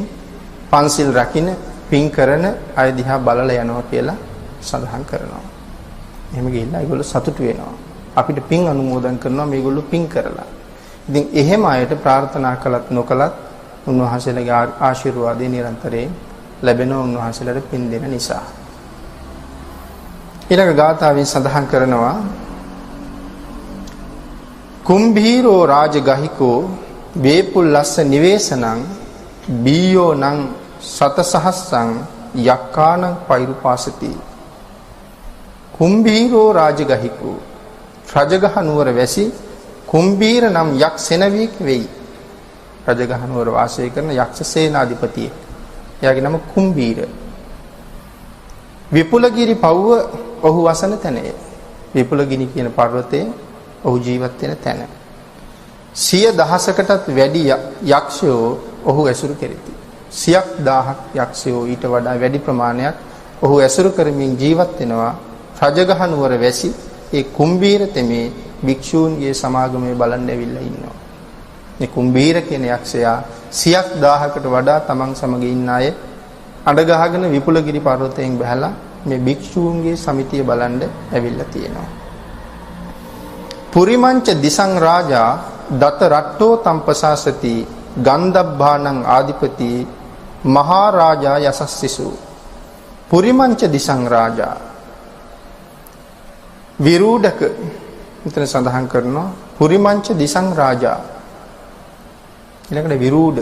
පන්සිල් රකින්න, පින් කරන අය දිහා බලලා යනවා කියලා සඳහන් කරනවා. එහෙම ගිහිල්ලා ඒගොල්ලෝ සතුටු වෙනවා. අපිට පින් අනුමෝදන් කරනවා මේගොල්ලෝ පින් කරලා. ඉතින් එහෙම අයට ප්‍රාර්ථනා කළත් නොකළත් උන්වහන්සේලාගේ ආශිර්වාදය නිරන්තරයෙන් ලැබෙනවා උන්වහන්සේලාට පින් දෙන නිසා. ඊළඟ ගාථාවෙන් සඳහන් කරනවා කුම්භීරෝ රාජගහිකෝ වේපුල්ලස්ස නිවේසනං බීයෝ නං සතසහස්සං යක්කානං පෛරුපාසති. කුම්භීරෝ රාජගහිකෝ රජගහ නුවර වැසි කුම්භීර නම් යක් සෙනවියෙක් වෙයි. රජගහ නුවර වාසය කරන යක්ෂ සේනාධිපතියෙක්. එයාගේ නම කුම්භීර. විපුලගිරි පව්ව ඔහු වසන තැනය. විපුලගිනි කියන පර්වතයේ ඔහු ජීවත් වෙන තැන. 100,000කටත් වැඩි යක්ෂයෝ ඔහු ඇසුරු කෙරෙති. 100,000ක් යක්ෂයෝ ඊට වඩා වැඩි ප්‍රමාණයක් ඔහු ඇසුරු කරමින් ජීවත් වෙනවා. රජගහ නුවර වැසි ඒ කුම්භීර තෙමේ භික්ෂූන්ගේ සමාගමේ බලන්න ඇවිල්ලා ඉන්නවා. මේ කුම්භීර කියන යක්ෂයා 100,000කට වඩා තමන් සමග ඉන්න අය අඬ ගහගෙන විපුලගිරි පර්වතයෙන් බහලා මේ භික්ෂූන්ගේ සමිතිය බලන්න ඇවිල්ලා තියෙනවා. පුරිමංච දිසං රාජා දත රට්ටෝ තම්පසාසති ගන්ධබ්බානං ආදිපති මහා රාජා යසස්සිසු. පුරිමංච දිසං රාජා විරූඩක මෙතන සඳහන් කරනවා පුරිමංච දිසං රාජා. ඊළඟට විරූඩ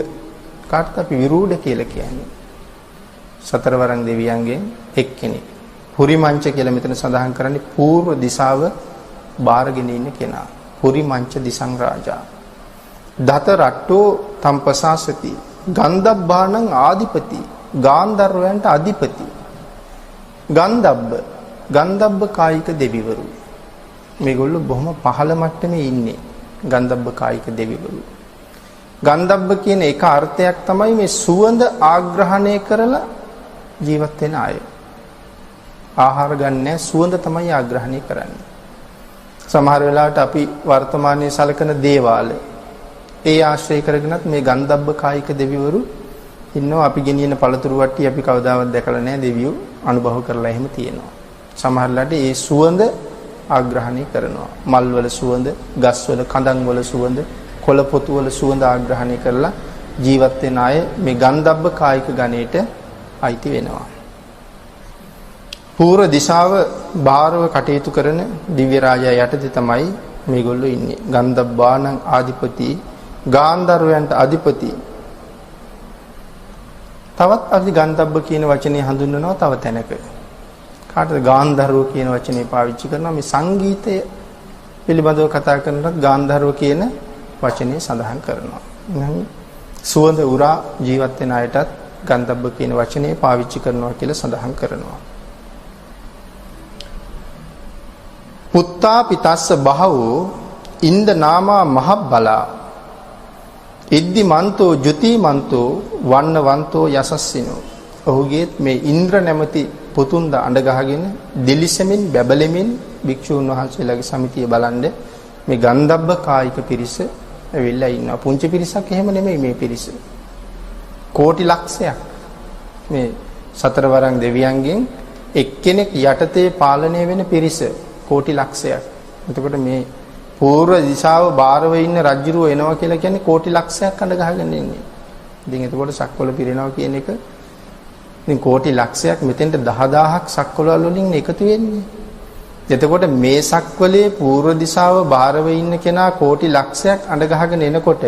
කාටද අපි විරූඩ කියලා කියන්නේ? සතරවරන් දෙවියන්ගෙන් එක්කෙනෙක්. පුරිමංච කියලා මෙතන සඳහන් කරන්නේ පූර්ව දිශාව බාරගෙන ඉන්න කෙනා. පුරිමංච දිසං රාජා. දත රට්ටෝ තම්පසාසති ගන්ධබ්බානං ආදිපති. ගාන්ධර්වයන්ට අධිපති. ගන්ධබ්බ කායික දෙවිවරු. මේගොල්ලෝ බොහොම පහළ මට්ටමේ ඉන්නේ. ගන්ධබ්බ කායික දෙවිවරු. ගන්ධබ්බ කියන එක අර්ථයක් තමයි මේ සුවඳ ආග්‍රහණය කරලා ජීවත් වෙන අය. ආහාර ගන්න සුවඳ තමයි ආග්‍රහණය කරන්නේ. සමහර වෙලාවට අපි වර්තමානයේ සලකන දේවාල ඒ ආශ්‍රය කරගෙනත් මේ ගන්ධබ්බ කායික දෙවිවරු ඉන්නවා. අපි ගෙනියන පළතුරු වට්ටි අපි කවදාවත් දැකලා නැහැ. දෙවියෝ අනුභව කරලා එහෙම තියෙනවා. සමහර වෙලාවට ඒ සුවඳ ආග්‍රහණය කරනවා. මල් වල සුවඳ, ගස් වල කඳන් වල සුවඳ, කොළ පොතු වල සුවඳ ආග්‍රහණය කරලා ජීවත් වෙන අය මේ ගන්ධබ්බ කායික ගණයට අයිති වෙනවා. පූර්ව දිශාව බාරව කටයුතු කරන දිව්‍ය රාජයා යටතේ තමයි මේගොල්ලෝ ඉන්නේ. ගන්ධබ්බානං ආධිපති, ගාන්ධර්වයන්ට අධිපති. තවත් අපි ගන්ධබ්බ කියන වචනේ හඳුන්වනවා තව තැනක. කාටද ගාන්ධර්ව කියන වචනේ පාවිච්චි කරනවා? මේ සංගීතය පිළිබඳව කතා කරනකොට ගාන්ධර්ව කියන වචනේ සඳහන් කරනවා. සුවඳ උරා ජීවත් වෙන අයටත් ගන්ධබ්බ කියන වචනේ පාවිච්චි කරනවා කියලා සඳහන් කරනවා. පුත්තා පිතස්ස බහවෝ ඉන්ද නාමා මහබ්බලා ඉද්දි මන්තෝ ජුති මන්තෝ වන්නවන්තෝ යසස්සිනෝ. ඔහුගේත් මේ ඉන්ද්‍ර නැමැති පුතුන්ද අඬ ගහගෙන දිලිසෙමින් බැබලෙමින් භික්ෂුන් වහන්සේලාගේ සමිතිය බලන්නේ මේ ගන්ධබ්බ කායික පිරිස ඇවිල්ලා ඉන්නවා. පුංචි පිරිසක් එහෙම නෙමෙයි මේ පිරිස. කෝටි ලක්ෂයක් මේ සතරවරන් දෙවියන්ගෙන් එක්කෙනෙක් යටතේ පාලනය වෙන පිරිස කෝටි ලක්ෂයක්. එතකොට මේ පූර්ව දිශාව බාරව ඉන්න රජුරෝ එනවා කියලා කියන්නේ කෝටි ලක්ෂයක් අඬ ගහගෙන ඉන්නේ. ඉතින් එතකොට සක්වල පිරෙනවා කියන එක ඉතින් කෝටි ලක්ෂයක් මෙතෙන්ට 10000ක් සක්වලවල වලින් එකතු වෙන්නේ. එතකොට මේ සක්වලේ පූර්ව දිශාව බාරව ඉන්න කෙනා කෝටි ලක්ෂයක් අඬ ගහගෙන එනකොට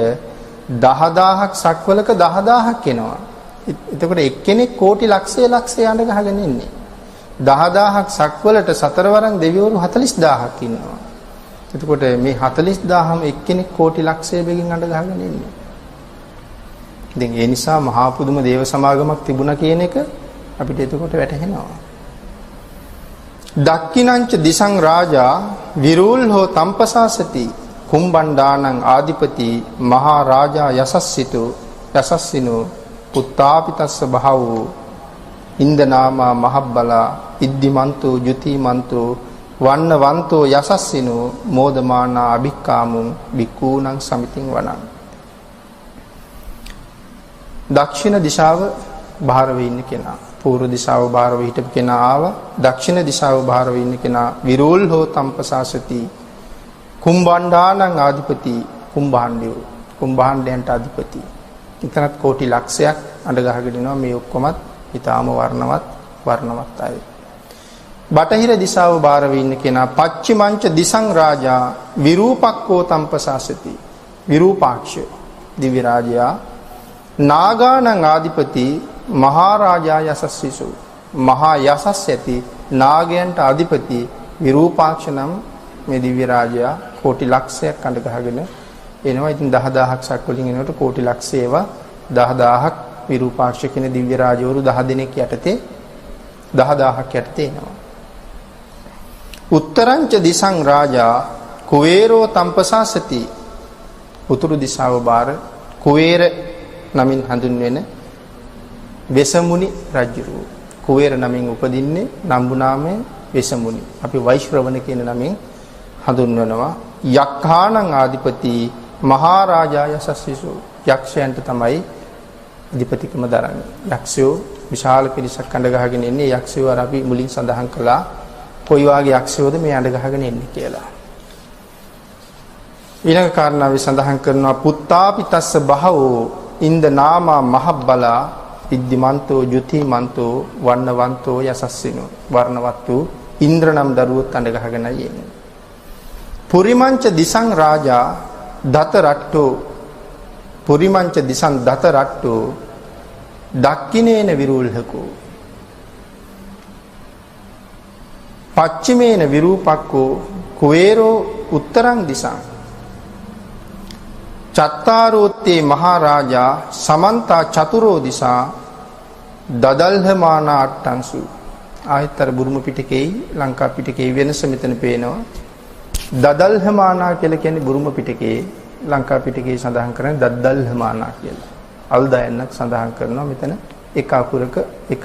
10000ක් සක්වලක 10000ක් එනවා. එතකොට එක්කෙනෙක් කෝටි ලක්ෂය අඬ ගහගෙන ඉන්නේ. 10000ක් සක්වලට සතරවරන් දෙවිවරු 40000ක් ඉන්නවා. එතකොට මේ 40000ම එක්කෙනෙක් කෝටි ලක්ෂය බෙගින් අඬ ගහගෙන ඉන්නේ. ඉතින් ඒ නිසා මහා පුදුම දේව සමාගමක් තිබුණා කියන එක අපිට එතකොට වැටහෙනවා. දක්ඛිනංච දිසං රාජා විරූල් හෝ තම්පසාසති කුම්බණ්ඩානං ආධිපති මහා රාජා යසස්සිනෝ පුත්තාපිතස්ස බහවෝ ඉන්දනාමා මහබ්බලා ඉද්දිමන්තෝ ජුතිමන්තෝ වන්නවන්තෝ යසස්සිනෝ මෝදමානා අභික්කාමුං බික්කූණං සමිතින් වනං. දක්ෂිණ දිශාව බාරව ඉන්න කෙනා, පූර්ව දිශාව බාරව හිටපු කෙනා ආවා. දක්ෂිණ දිශාව බාරව ඉන්න කෙනා විරෝල් හෝ තම්පසාසති කුම්බණ්ඩානං ආධිපති කුම්භාණ්ඩයන්ට අධිපති. ඉතනත් කෝටි ලක්ෂයක් අඬ ගහගෙන ඉනවා. මේ ඔක්කොමත් ඊටාම වර්ණවත් අය. බටහිර දිශාව බාරව ඉන්න කෙනා පච්චිමංච දිසං රාජා විරූපක්කෝ තම්පසාසති. විරූපාක්ෂ දිව්‍ය රාජයා නාගානං ආධිපති මහරජා යසස්සිසු. මහා යසස් ඇති නාගයන්ට අධිපති විරූපාක්ෂ නම් මේ දිව්‍ය රාජයා කෝටි ලක්ෂයක් අඬ ගහගෙන එනවා. ඉතින් 10000ක් සක්වලින් එනකොට කෝටි ලක්ෂයව 10000ක් විරූපාක්ෂ කියන දිව්‍ය රාජවරු 10 දෙනෙක් යටතේ 10000ක් යටතේ එනවා. උත්තරංච දිසං රාජා කුවේරෝ තම්පසාසති. උතුරු දිශාව බාර කුවේර නමින් හඳුන්වන වෙසමුනි රජුරු. කුවේර නමින් උපදින්නේ නම්බු නාමයේ වෙසමුනි. අපි වෛශ්‍රවණ කියන නමින් හඳුන්වනවා. යක්ඛානං ආධිපති මහරජා යසස්සිසු. යක්ෂයන්ට තමයි අධිපතිකම දරන්නේ. යක්ෂයෝ විශාල පිරිසක් අඬ ගහගෙන ඉන්නේ. යක්ෂයෝ අර අපි මුලින් සඳහන් කළා කොයි වාගේ යක්ෂයෝද මේ අඬ ගහගෙන ඉන්නේ කියලා. ඊළඟ කාරණාවේ සඳහන් කරනවා පුත්තාපිතස්ස බහවෝ ඉන්ද නාමා මහබ්බලා ඉද්දිමන්තෝ ජුතිමන්තෝ වන්නවන්තෝ යසස්සිනෝ. වර්ණවත් වූ ඉන්ද්‍ර නම් දරුවොත් අඬ ගහගෙනයි එන්නේ. පුරිමංච දිසං රාජා දත රට්ටෝ පුරිමංච දිසං දත රට්ටෝ දක්ඛිනේන විරූල්හකෝ පච්චිමේන විරූපක්කෝ කුවේරෝ උත්තරං දිසං චත්තාරෝත්තේ මහරජා සමන්තා චතුරෝ දිසා දදල්හමානා අට්ටංසු. ආයතර බුරුම පිටකේ ලංකා පිටකේ වෙනස මෙතන පේනවා. දදල්හමානා කියලා කියන්නේ බුරුම පිටකේ, ලංකා පිටකේ සඳහන් කරන්නේ දද්දල්හමානා කියලා. අල්දයන්ක් සඳහන් කරනවා. මෙතන එක අකුරක එක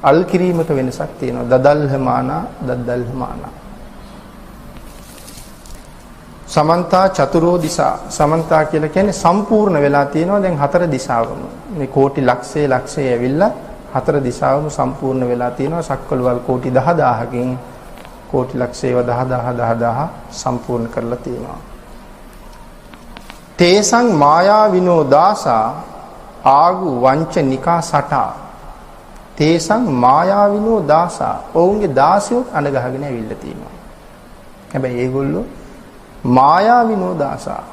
අල් කිරීමක වෙනසක් තියෙනවා. දදල්හමානා දද්දල්හමානා. සමන්තා චතුරෝ දිසා. සමන්තා කියලා කියන්නේ සම්පූර්ණ වෙලා තියෙනවා දැන් හතර දිශාවම. මේ කෝටි ලක්ෂය ඇවිල්ලා හතර දිශාවම සම්පූර්ණ වෙලා තියෙනවා. සක්වලවල් කෝටි 10000කින් කෝටි ලක්ෂයව 10000 සම්පූර්ණ කරලා තියෙනවා. තේසං මායාවිනෝ දාසා ආගු වංචනිකා සටා. තේසං මායාවිනෝ දාසා. ඔවුන්ගේ දාසියොත් අඬ ගහගෙන ඇවිල්ලා තියෙනවා. හැබැයි ඒගොල්ලෝ මායාවිනෝ දාසා.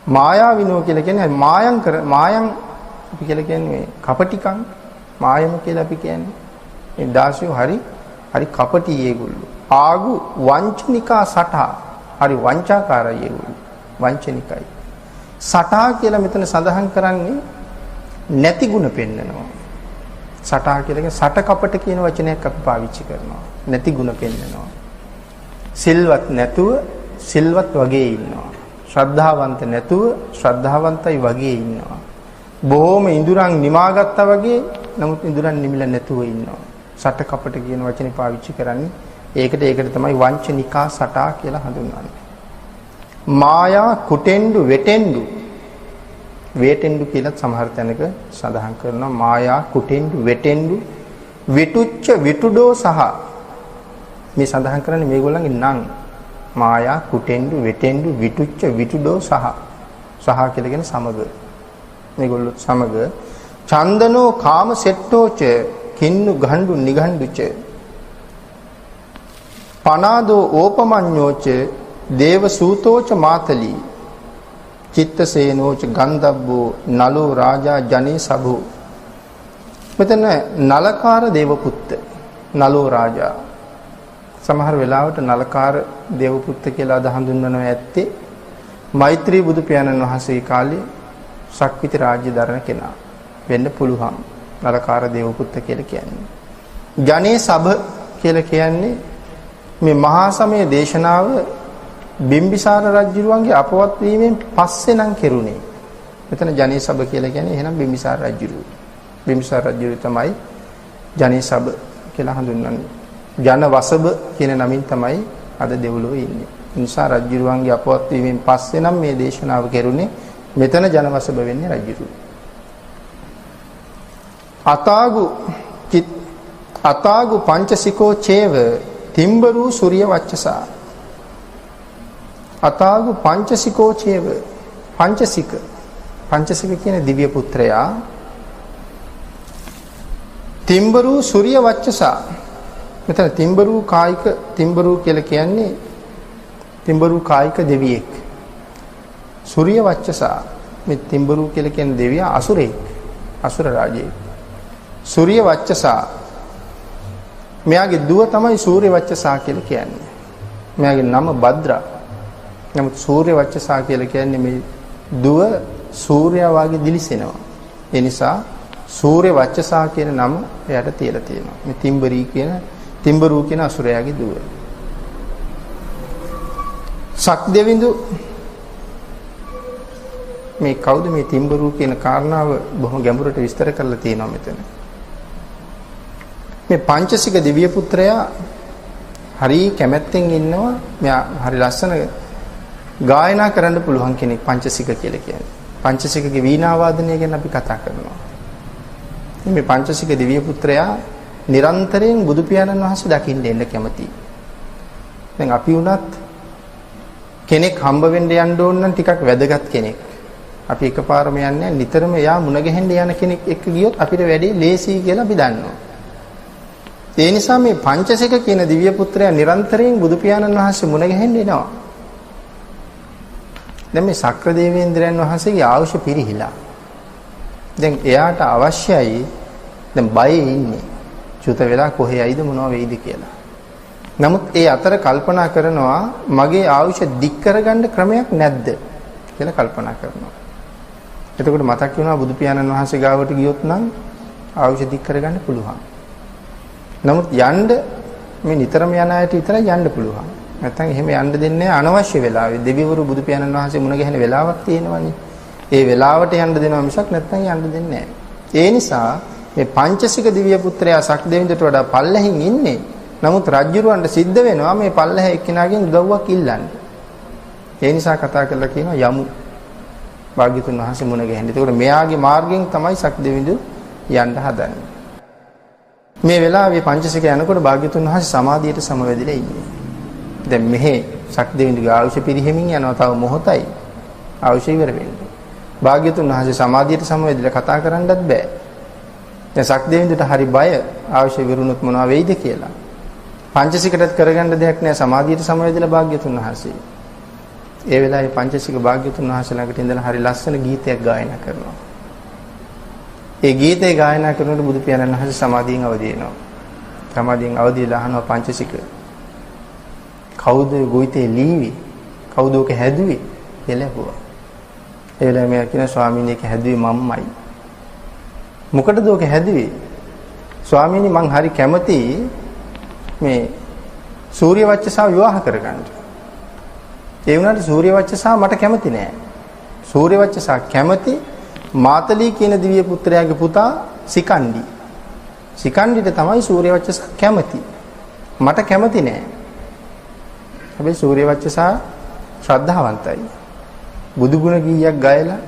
මායාවිනෝ කියලා කියන්නේ මායම් අපි කියලා කියන්නේ කපටිකම්. මායම කියලා අපි කියන්නේ. මේ දාසියෝ හරි කපටි ඒගොල්ලෝ. ආගු වංචනිකා සටා. හරි වංචාකාරයි ඒගොල්ලෝ. වංචනිකයි. සටා කියලා මෙතන සඳහන් කරන්නේ නැති ಗುಣ පෙන්නනවා. සටා කියලා කියන්නේ සට කපට කියන වචනයක් අපි පාවිච්චි කරනවා. නැති ಗುಣ පෙන්නනවා. සිල්වත් නැතුව සිල්වත් වගේ ඉන්නවා. ශ්‍රද්ධාවන්ත නැතුව ශ්‍රද්ධාවන්තයි වගේ ඉන්නවා. බොහොම ඉඳුරන් නිමාගත්තා වගේ නමුත් ඉඳුරන් නිමිලා නැතුව ඉන්නවා. සට කපට කියන වචනේ පාවිච්චි කරන්නේ ඒකට තමයි වංචනිකා සටා කියලා හඳුන්වන්නේ. මායා කුටෙන්ඩු වෙටෙන්ඩු කියලා සමහර තැනක සඳහන් කරනවා. මායා කුටෙන්ඩු වෙටෙන්ඩු විටුච්ච විටුඩෝ සහ මේ සඳහන් කරන්නේ මේගොල්ලන්ගේ නම් මායා කුටෙන්ඩු වෙටෙන්ඩු විටුච්ච විටුඩෝ සහ කියලා කියන සමග මේගොල්ලෝ සමග චන්දනෝ කාම සෙට්ටෝච කින්නු ගණ්ඩු නිගණ්ඩුච පනාදෝ ඕපමඤ්ඤෝච දේව සූතෝච මාතලී චිත්තසේනෝච ගන්ධබ්බෝ නලෝ රාජා ජනේ සභෝ. මෙතන නලකාර දේවපුත්ත නලෝ රාජා. සමහර වෙලාවට නලකාර දේවපුත්ත කියලා අද හඳුන්වනවා ඇත්තේ මෛත්‍රී බුදු පියාණන් වහන්සේ කාලේ ශක්විති රාජ්‍ය දරන කෙනා වෙන්න පුළුවන්. නලකාර දේවපුත්ත කියලා කියන්නේ. ජනේ සභ කියලා කියන්නේ මේ මහා සමය දේශනාව බිම්බිසාර රජුරුවන්ගේ අපවත් වීමෙන් පස්සේ නම් කෙරුණේ. මෙතන ජනේ සභ කියලා කියන්නේ එහෙනම් බිම්බිසාර රජුරුව. බිම්බිසාර රජුරුව තමයි ජනේ සභ කියලා හඳුන්වන්නේ. ජන වසබ කියන නමින් තමයි අද දෙව්ලොව ඉන්නේ. නිසා රජුරුවන්ගේ අපවත් වීමෙන් පස්සේ නම් මේ දේශනාව කෙරුණේ. මෙතන ජන වසබ වෙන්නේ රජුරුව. අතාගු පංචසිකෝ චේව තිම්බරු සූර්ය වච්චසා. අතාගු පංචසිකෝ චේව පංචසික කියන දිව්‍ය පුත්‍රයා තිම්බරු සූර්ය වච්චසා. මෙතන තිම්බරු කියලා කියන්නේ තිම්බරු කායික දෙවියෙක්. සූර්ය වච්චසා මේ තිම්බරු කියලා කියන දෙවියා අසුරෙක්. අසුර රාජයෙක්. සූර්ය වච්චසා මෙයාගේ දුව තමයි සූර්ය වච්චසා කියලා කියන්නේ. මෙයාගේ නම භද්‍රා. නමුත් සූර්ය වච්චසා කියලා කියන්නේ මේ දුව සූර්යයා වගේ දිලිසෙනවා. ඒ නිසා සූර්ය වච්චසා කියන නම එයාට තියලා තියෙනවා. මේ තිම්බරු කියන අසුරයාගේ දුව. සක්දෙවිඳු මේ කවුද මේ තිම්බරු කියන කාරණාව බොහොම ගැඹුරට විස්තර කරලා තියෙනවා මෙතන. මේ පංචසික දිව්‍ය පුත්‍රයා හරි කැමැත්තෙන් ඉන්නවා. මෙයා හරි ලස්සන ගායනා කරන්න පුළුවන් කෙනෙක් පංචසික කියලා කියන්නේ. පංචසිකගේ වීණා වාදනය ගැන අපි කතා කරනවා. මේ පංචසික දිව්‍ය පුත්‍රයා නිරන්තරයෙන් බුදු පියාණන් වහන්සේ දකින්න එන්න කැමතියි. දැන් අපි වුණත් කෙනෙක් හම්බ වෙන්න යන්න ඕන නම් ටිකක් වැදගත් කෙනෙක්. අපි එකපාරම යන්නේ නිතරම එයා මුණ ගැහෙන්න යන කෙනෙක් එක්ක ගියොත් අපිට වැඩේ ලේසි කියලා අපි දන්නවා. ඒ නිසා මේ පංචසික කියන දිව්‍ය පුත්‍රයා නිරන්තරයෙන් බුදු පියාණන් වහන්සේ මුණ ගැහෙන්න එනවා. දැන් මේ සක්‍ර දේවේන්ද්‍රයන් වහන්සේගේ ආයුෂ පිරිහිලා. දැන් එයාට අවශ්‍යයි දැන් බයේ ඉන්නේ. චුත වෙලා කොහේ යයිද මොනව වෙයිද කියලා. නමුත් ඒ අතර කල්පනා කරනවා මගේ ආයුෂ දික් කරගන්න ක්‍රමයක් නැද්ද කියලා කල්පනා කරනවා. එතකොට මතක් වෙනවා බුදු පියාණන් වහන්සේ ගාවට ගියොත් නම් ආයුෂ දික් කරගන්න පුළුවන්. නමුත් යන්න මේ නිතරම යන අයට විතරයි යන්න පුළුවන්. නැත්නම් එහෙම යන්න දෙන්නේ අනවශ්‍ය වෙලාවෙ. දෙවිවරු බුදු පියාණන් වහන්සේ මුණ ගැහෙන වෙලාවක් තියෙනවනේ. ඒ වෙලාවට යන්න දෙනවා මිසක් නැත්නම් යන්න දෙන්නේ නැහැ. ඒ නිසා මේ පංචසික දිව්‍ය පුත්‍රයා සක්දෙවිඳට වඩා පල්ලෙහින් ඉන්නේ. නමුත් රජුරවන්ට සිද්ධ වෙනවා මේ පල්ලෙහ එක්කිනාගෙන් උදව්වක් ඉල්ලන්න. ඒ නිසා කතා කරලා කියනවා යමු භාග්‍යතුන් වහන්සේ මුණ ගැහෙන්න. ඒකට මෙයාගේ මාර්ගයෙන් තමයි සක්දෙවිඳු යන්න හදන්නේ. මේ වෙලාවේ පංචසික යනකොට භාග්‍යතුන් වහන්සේ සමාධියට සමවැදිලා ඉන්නේ. දැන් මෙහි සක්දෙවිඳුගේ ආයුෂ පිරිහෙමින් යනවා. තව මොහොතයි ආයුෂ ඉවර වෙන්නේ. භාග්‍යතුන් වහන්සේ සමාධියට සමවැදිලා කතා කරන්නත් බෑ. දැන් සක්දෙවිඳුට හරි බය ආයුෂ ඉවරුනොත් මොනවා වෙයිද කියලා. පංචසිකටත් කරගන්න දෙයක් නෑ සමාධියට සමවැදිලා භාග්‍යතුන් වහන්සේ. ඒ වෙලාවේ පංචසික භාග්‍යතුන් වහන්සේ ළඟට ඉඳලා හරි ලස්සන ගීතයක් ගායනා කරනවා. ඒ ගීතය ගායනා කරනකොට බුදු පියාණන් වහන්සේ සමාධියෙන් අවදි වෙනවා. සමාධියෙන් අවදි වෙලා අහනවා පංචසික කවුද ගොවිතේ ලීවි? කවුද ඔක හැදුවේ? කියලා ඇහුවා. ඒ වෙලාවේ මම කියන ස්වාමීනි ඒක හැදුවේ මම්මයි. මොකටද ඔක හැදුවේ? ස්වාමීනි මං හරි කැමති මේ සූර්ය වච්චසාව විවාහ කරගන්න. ඒ වුණාට සූර්ය වච්චසා මට කැමති නෑ. සූර්ය වච්චසා කැමති මාතලී කියන දිව්‍ය පුත්‍රයාගේ පුතා සිකණ්ඩි. සිකණ්ඩිට තමයි සූර්ය වච්චසා කැමති. මට කැමති නෑ. හැබැයි සූර්ය වච්චසා ශ්‍රද්ධාවන්තයි. බුදු ගුණ ගීයක් ගයලා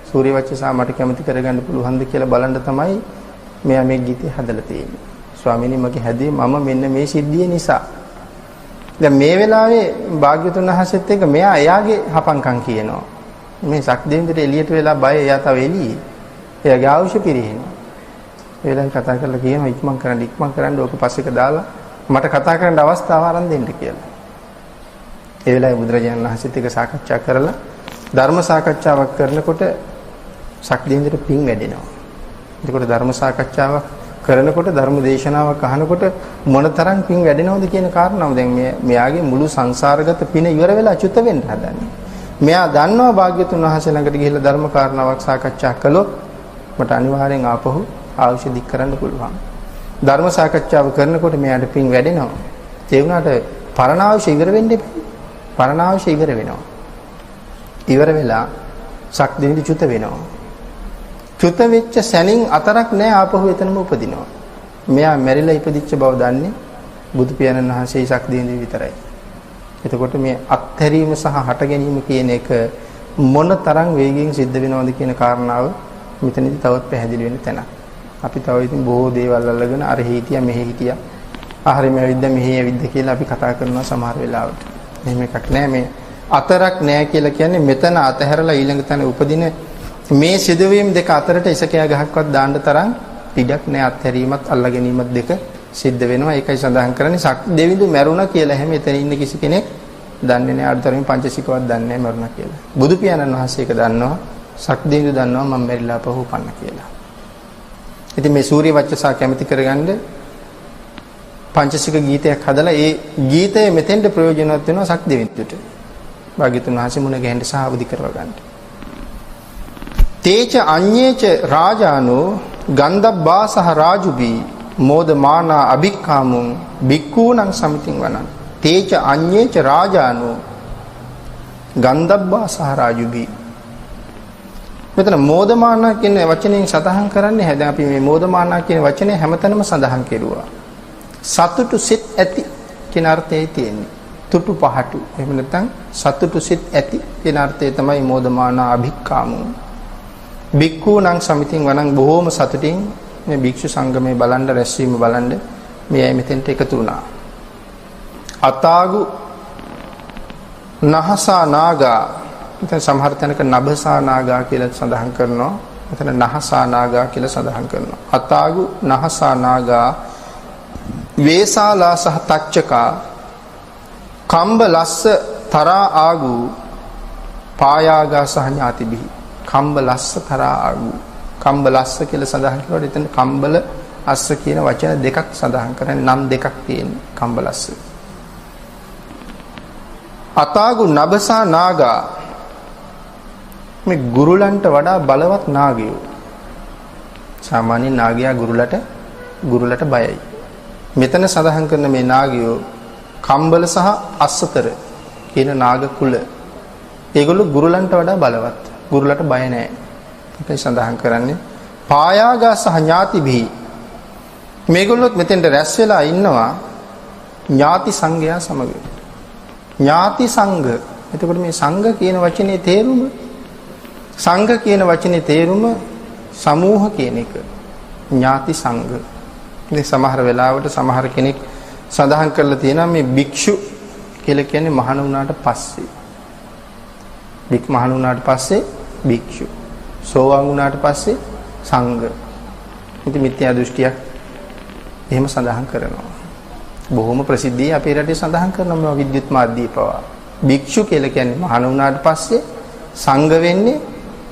සූර්ය වච්චසා මට කැමති කරගන්න පුළුවන්ද කියලා බලන්න තමයි මෙයා මේ ගීතය හදලා තියෙන්නේ. ස්වාමීනි මගේ හැදී මම මෙන්න මේ සිද්ධිය නිසා. දැන් මේ වෙලාවේ භාග්‍යතුන් වහන්සේත් එක්ක මෙයා එයාගේ හපංකම් කියනවා. මේ සක්දෙවිඳුට එළියට වෙලා බය එයා තව එළියේ. එයාගේ ආයුෂ පිරිහිනවා. ඒ වෙලාවේ කතා කරලා කියනවා ඉක්මන් කරන්න ඕක පස්සෙක දාලා මට කතා කරන්න අවස්ථාව ආරම්භ දෙන්න කියලා. ඒ වෙලාවේ බුදුරජාණන් වහන්සේත් එක්ක සාකච්ඡා කරලා ධර්ම සාකච්ඡාවක් කරනකොට සක්දෙවිඳුට පිං වැඩෙනවා. එතකොට ධර්ම සාකච්ඡාවක් කරනකොට ධර්ම දේශනාවක් අහනකොට මොනතරම් පිං වැඩෙනවද කියන කාරණාව දැන් මෙයාගේ මුළු සංසාරගත පින ඉවර වෙලා චුත වෙන්න හදන්නේ. මෙයා දන්නවා භාග්‍යතුන් වහන්සේ ළඟට ගිහිල්ලා ධර්ම කාරණාවක් සාකච්ඡා කළොත් මට අනිවාර්යෙන් ආපහු අවශ්‍ය දික් කරන්න පුළුවන්. ධර්ම සාකච්ඡාව කරනකොට මෙයාට පිං වැඩෙනවා. ඒ වුණාට පරණාවශ්‍ය ඉවර වෙන්න එපා. පරණාවශ්‍ය ඉවර වෙනවා. ඉවර වෙලා සක්දෙවිඳු චුත වෙනවා. චුත වෙච්ච සැනින් අතරක් නැහැ ආපහු එතනම උපදිනවා. මෙයා මැරිලා ඉපදිච්ච බව දන්නේ බුදු පියාණන් වහන්සේ සක්දෙවිඳු විතරයි. එතකොට මේ අත්හැරීම සහ හට ගැනීම කියන එක මොන තරම් වේගයෙන් සිද්ධ වෙනවද කියන කාරණාව මෙතනදී තවත් පැහැදිලි වෙන තැනක්. අපි තව ඉතින් බොහෝ දේවල් අල්ලගෙන අර හිටියා මෙහෙ හිටියා. ආහාරෙම ඇවිද්දා මෙහෙ ඇවිද්දා කියලා අපි කතා කරනවා සමහර වෙලාවට. එහෙම එකක් නැහැ මේ අතරක් නැහැ කියලා කියන්නේ මෙතන අතහැරලා ඊළඟ තැන උපදින මේ සිදුවීම් දෙක අතරට ඉසකයා ගහක්වත් දාන්න තරම් ඉඩක් නැහැ. අත්හැරීමත් අල්ලා ගැනීමත් දෙක සිද්ධ වෙනවා. ඒකයි සඳහන් කරන්නේ සක්දෙවිඳු මැරුණා කියලා හැම එතන ඉන්න කිසි කෙනෙක් දන්නේ නැහැ. අඩුතරමින් පංචසිකවත් දන්නේ නැහැ මැරුණා කියලා. බුදු පියාණන් වහන්සේ ඒක දන්නවා. සක්දෙවිඳු දන්නවා මම මැරිලා පහු උපන්න කියලා. ඉතින් මේ සූර්ය වච්චසා කැමති කරගන්න පංචසික ගීතයක් හදලා ඒ ගීතය මෙතෙන්ට ප්‍රයෝජනවත් වෙනවා සක්දෙවිඳුට. භාග්‍යතුන් වහන්සේ මුණ ගැහෙන්න සහ අවදි කරව ගන්න. තේච අඤ්ඤේච රාජානෝ ගන්ධබ්බාසහ රාජුබී මෝදමානා අභික්ඛාමුං බික්ඛූණං සමිතින් වනං. තේච අඤ්ඤේච රාජානෝ ගන්ධබ්බාසහ රාජුබී. මෙතන මෝදමානා කියන වචනයෙන් සඳහන් කරන්නේ හැද අපි මේ මෝදමානා කියන වචනේ හැමතැනම සඳහන් කෙරුවා. සතුටු සිත් ඇති කියන අර්ථයයි තියෙන්නේ. තුටු පහටු. එහෙම නැත්නම් සතුටු සිත් ඇති කියන අර්ථය තමයි මෝදමානා අභික්ඛාමුං. බික්ඛූණං සමිතින් වනං බොහෝම සතුටින් මේ භික්ෂු සංගමේ බලන්න රැස්වීම බලන්න මේ අය මෙතෙන්ට එකතු වුණා. අතාගු නහසා නාගා මෙතන සමහර තැනක නභසා නාගා කියලා සඳහන් කරනවා. මෙතන නහසා නාගා කියලා සඳහන් කරනවා. අතාගු නහසා නාගා වේසාලා සහ තච්චකා කම්බ ලස්ස තරා ආගු පායාගා සහ ඥාතිබිහි. කම්බ ලස්ස තරා ආගු. කම්බ ලස්ස කියලා සඳහන් කරනකොට එතන කම්බල අස්ස කියන වචන දෙකක් සඳහන් කරන්නේ. නම් දෙකක් තියෙන කම්බ ලස්ස. අතාගු නබසා නාගා මේ ගුරුලන්ට වඩා බලවත් නාගයෝ. සාමාන්‍ය නාගයා ගුරුලට බයයි. මෙතන සඳහන් කරන මේ නාගයෝ කම්බල සහ අස්සතර කියන නාග කුල. ඒගොල්ලෝ ගුරුලන්ට වඩා බලවත්. ගුරුලට බය නැහැ. ඒකයි සඳහන් කරන්නේ. පායාගා සහ ඥාතිභී. මේගොල්ලොත් මෙතෙන්ට රැස් වෙලා ඉන්නවා ඥාති සංඝයා සමග. ඥාති සංඝ එතකොට මේ සංඝ කියන වචනේ තේරුම සංඝ කියන වචනේ තේරුම සමූහ කියන එක. ඥාති සංඝ. ඉතින් සමහර වෙලාවට සමහර කෙනෙක් සඳහන් කරලා තියෙනවා මේ භික්ෂු කියලා කියන්නේ මහාන වුණාට පස්සේ. මහාන වුණාට පස්සේ භික්ෂු. සෝවාන් වුණාට පස්සේ සංඝ. ඉතින් මිත්‍යා දෘෂ්ටියක් එහෙම සඳහන් කරනවා. බොහොම ප්‍රසිද්ධිය අපේ රටේ සඳහන් කරනවා විද්‍යුත් මාධ්‍යය පවා. භික්ෂු කියලා කියන්නේ මහාන වුණාට පස්සේ සංඝ වෙන්නේ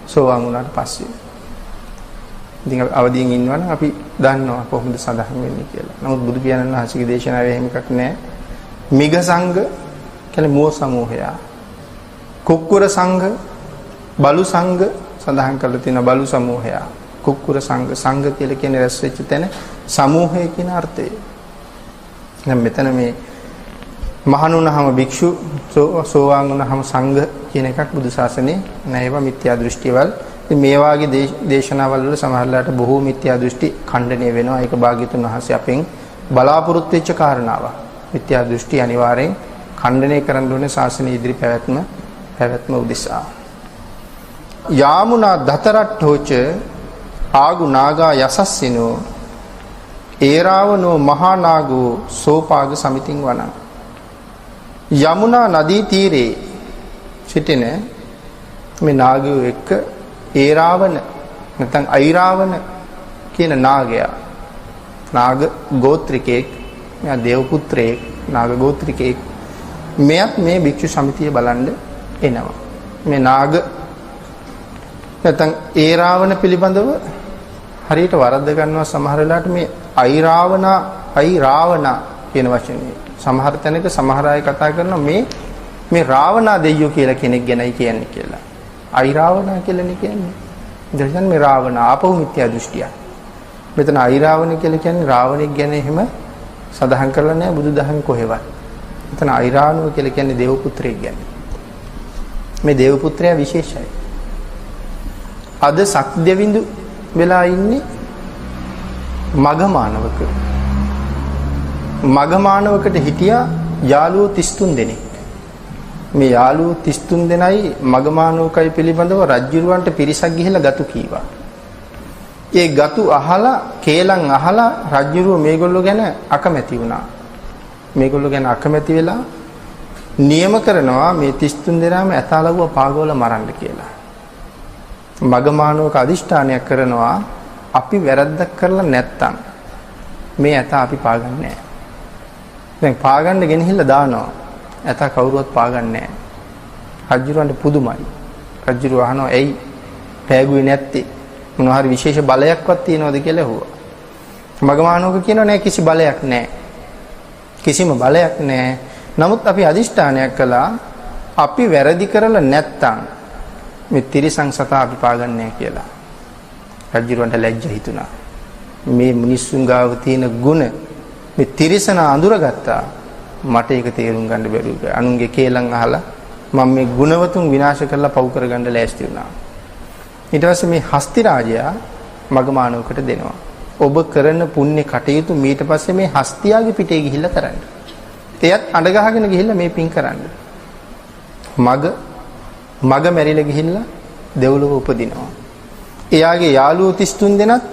සෝවාන් වුණාට පස්සේ. ඉතින් අවදීන් ඉන්නවනම් අපි දන්නවා කොහොමද සඳහන් වෙන්නේ කියලා. නමුත් බුදු පියාණන් වහන්සේගේ දේශනාවේ එහෙම එකක් නැහැ. මිග සංඝ කියන්නේ මෝ සමූහය. කුක්කුර සංඝ, බලු සංඝ සඳහන් කරලා තියෙන බලු සමූහය. කුක්කුර සංඝ කියලා කියන්නේ රැස් වෙච්ච තැන සමූහය කියන අර්ථය. දැන් මෙතන මේ මහණුනහම භික්ෂු සෝවාන් වුණාම සංඝ කියන එකක් බුදු සාසනේ නැහැ. ඒවා මිත්‍යා දෘෂ්ටිවල. ඉතින් මේ වාගේ දේශනාවල් වල සමහරලාට බොහෝ මිත්‍යා දෘෂ්ටි ඛණ්ඩණය වෙනවා. ඒක භාග්‍යතුන් වහන්සේ අපෙන් බලාපොරොත්තු වෙච්ච කාරණාවක්. මිත්‍යා දෘෂ්ටි අනිවාර්යෙන් ඛණ්ඩණය කරන්න ඕනේ ශාසනය ඉදිරි පැවැත්ම උදෙසා. යාමුනා දතරට්ඨෝච ආගු නාගා යසස්සිනෝ ඒරාවනෝ මහා නාගෝ සෝපාග සමිතින් වනං. යමුනා නදී තීරේ සිටින මේ නාගයෝ එක්ක ඒරාවන නැත්නම් අයිරාවන කියන නාගයා නාග ගෝත්‍රිකයෙක් මෙයා දේව පුත්‍රයෙක් නාග ගෝත්‍රිකයෙක් මෙයත් මේ භික්ෂු සමිතිය බලන්න එනවා. මේ නාග නැත්නම් ඒරාවන පිළිබඳව හරියට වරද්ද ගන්නවා සමහර වෙලාවට මේ අයිරාවන කියන වචනේ. සමහර තැනක සමහර අය කතා කරනවා මේ රාවණා දෙයියෝ කියලා කෙනෙක් ගැනයි කියන්නේ කියලා. අයිරාවණ කියලානේ කියන්නේ. දැන් මේ රාවණ ආපහු මිත්‍යා දෘෂ්ටිය. මෙතන අයිරාවණ කියලා කියන්නේ රාවණෙක් ගැන එහෙම සඳහන් කරලා නැහැ බුදුදහමේ කොහෙවත්. මෙතන අයිරාවණව කියලා කියන්නේ දේව පුත්‍රයෙක් ගැන. මේ දේව පුත්‍රයා විශේෂයි. අද සක්දෙවිඳු වෙලා ඉන්නේ මගමානවක. මගමානවකට හිටියා යාළුවෝ 33 දෙනෙක්. මේ යාළුවෝ 33 දෙනයි මගමානවකයි පිළිබඳව රජුරවන්ට පිරිසක් ගිහිල්ලා ගතු කීවා. ඒ ගතු අහලා කේලම් අහලා රජුරුව මේගොල්ලෝ ගැන අකමැති වුණා. මේගොල්ලෝ ගැන අකමැති වෙලා නියම කරනවා මේ 33 දෙනාම ඇතාලගුව පාගවල මරන්න කියලා. මගමානවක අදිෂ්ඨානයක් කරනවා අපි වැරද්දක් කරලා නැත්තම් මේ ඇතා අපි පාගන්නේ නැහැ. දැන් පාගන්න ගෙනහිල්ලා දානවා. ඇතා කවුරුවත් පාගන්නේ නැහැ. රජුරවන්ට පුදුමයි. රජුරුව අහනවා ඇයි පෑගුවේ නැත්තේ? මොනවා හරි විශේෂ බලයක්වත් තියනවද කියලා ඇහුවා. මගමානවක කියනවා නෑ කිසි බලයක් නෑ. කිසිම බලයක් නෑ. නමුත් අපි අදිෂ්ඨානයක් කළා අපි වැරදි කරලා නැත්තම් මේ තිරිසන් සතා අපි පාගන්නේ නැහැ කියලා. රජුරවන්ට ලැජ්ජ හිතුණා. මේ මිනිස්සුන් ගාව තියෙන ගුණ මේ තිරිසන අඳුරගත්තා. මට ඒක තේරුම් ගන්න බැරි වුණා. අනුන්ගේ කේලම් අහලා මම මේ ගුණවතුන් විනාශ කරලා පව් කරගන්න ලෑස්ති වුණා. ඊට පස්සේ මේ හස්ති රාජයා මගමානවකට දෙනවා. ඔබ කරන පුණ්‍ය කටයුතු ඊට පස්සේ මේ හස්තියාගේ පිටේ ගිහිල්ලා කරන්න. එයත් අඬ ගහගෙන ගිහිල්ලා මේ පින් කරන්න. මග මැරිලා ගිහිල්ලා දෙව්ලොව උපදිනවා. එයාගේ යාළුවෝ 33 දෙනත්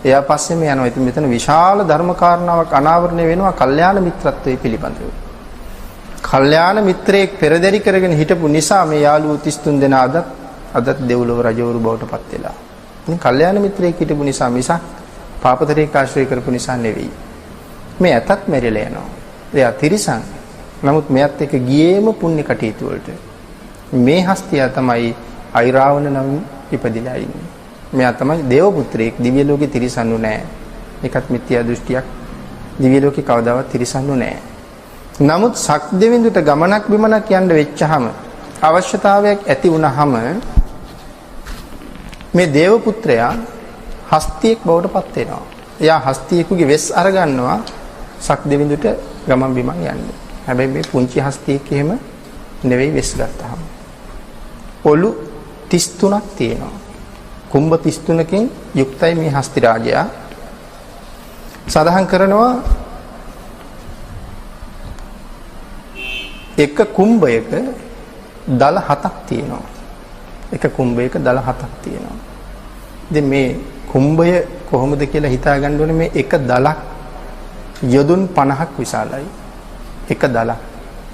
එයා පස්සේම යනවා. ඉතින් මෙතන විශාල ධර්ම කාරණාවක් අනාවරණය වෙනවා කල්යාණ මිත්‍රත්වයේ පිළිබඳව. කල්යාණ මිත්‍රයෙක් පෙරදරි කරගෙන හිටපු නිසා මේ යාළුවෝ 33 දෙනා අදත් දෙව්ලොව රජවරු බවට පත් වෙලා. ඉතින් කල්යාණ මිත්‍රයෙක් හිටපු නිසා මිසක් පාපතරේ ආශ්‍රය කරපු නිසා නෙවෙයි. මේ ඇතත් මැරිලා යනවා. එයා තිරිසන්. නමුත් මෙයත් එක්ක ගියේම පුණ්‍ය කටයුතු වලට. මේ හස්තියා තමයි අයිරාවණ නම් ඉපදිලා ඉන්නේ. මෙයා තමයි දේව පුත්‍රයෙක්. දිව්‍ය ලෝකේ තිරිසන්නු නැහැ. ඒකත් මිත්‍යා දෘෂ්ටියක්. දිව්‍ය ලෝකේ කවදාවත් තිරිසන්නු නැහැ. නමුත් සක්දෙවිඳුට ගමනක් බිමනක් යන්න වෙච්චහම අවශ්‍යතාවයක් ඇති වුණාම මේ දේව පුත්‍රයා හස්තියෙක් බවට පත් වෙනවා. එයා හස්තියෙකුගේ වෙස් අරගන්නවා සක්දෙවිඳුට ගමන් බිමන් යන්න. හැබැයි මේ පුංචි හස්තියෙක් එහෙම නෙවෙයි වෙස් ගත්තාම. ඔලු 33ක් තියෙනවා. කුම්භ 33කින් යුක්තයි මේ හස්ති රාජයා. සඳහන් කරනවා එක කුම්භයක දල 7ක් තියෙනවා. එක කුම්භයක දල 7ක් තියෙනවා. ඉතින් මේ කුම්භය කොහොමද කියලා හිතා ගන්න ඕනේ මේ එක දලක් යොදුන් 50ක් විශාලයි. එක දලක්.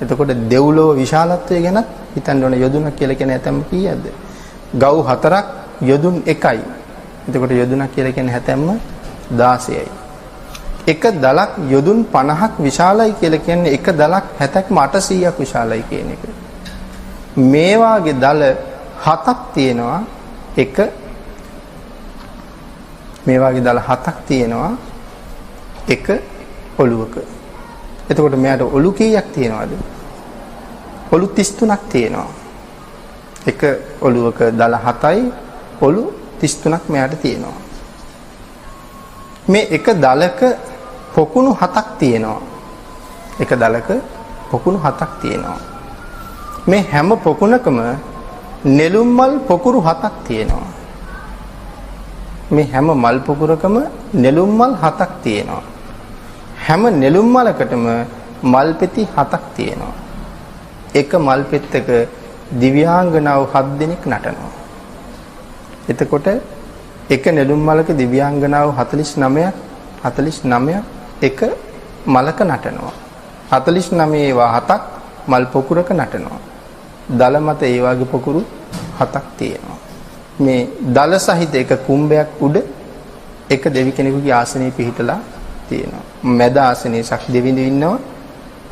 එතකොට දෙව්ලොව විශාලත්වය ගැන හිතන්න ඕනේ යොදුනක් කියලා කියන හැතැම්ම කීයක්ද? ගව් 4ක් යොදුන් 1යි. එතකොට යොදුනක් කියලා කියන හැතැම්ම 16යි. එක දලක් යොදුන් 50ක් විශාලයි කියලා කියන්නේ එක දලක් 70ක්ම 800ක් විශාලයි කියන එක. මේ වාගේ දල 7ක් තියෙනවා එක මේ වාගේ දල 7ක් තියෙනවා එක ඔළුවක. එතකොට මෙයාට ඔළු කීයක් තියෙනවද? ඔළු 33ක් තියෙනවා. එක ඔළුවක දල 7යි ඔළු 33ක් මෙයාට තියෙනවා. මේ එක දලක පොකුණු 7ක් තියෙනවා. එක දලක පොකුණු 7ක් තියෙනවා. මේ හැම පොකුණකම නෙළුම් මල් පොකුරු 7ක් තියෙනවා. මේ හැම මල් පොකුරකම නෙළුම් මල් 7ක් තියෙනවා. හැම නෙළුම් මලකටම මල් පෙති 7ක් තියෙනවා. එක මල් පෙත්තක දිව්‍යාංගනාව 7 දෙනෙක් නටනවා. එතකොට එක නෙළුම් මලක දිව්‍යාංගනාව 49ක් එක මලක නටනවා. 49 ඒවා 7ක් මල් පොකුරක නටනවා. දල මත ඒ වගේ පොකුරු 7ක් තියෙනවා. මේ දල සහිත එක කුම්භයක් උඩ එක දෙවි කෙනෙකුගේ ආසනයේ පිහිටලා තියෙනවා. මැද ආසනයේ ශක් දෙවිඳු ඉන්නවා.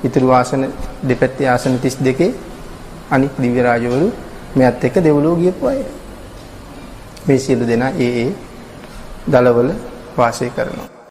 ඉතුරු ආසන දෙපැත්තේ ආසන 32 අනික් දිව්‍ය රාජවරු මෙයත් එක්ක දෙව්ලොව ගියපු අය. මේ සියලු දෙනා ඒ දලවල වාසය කරනවා.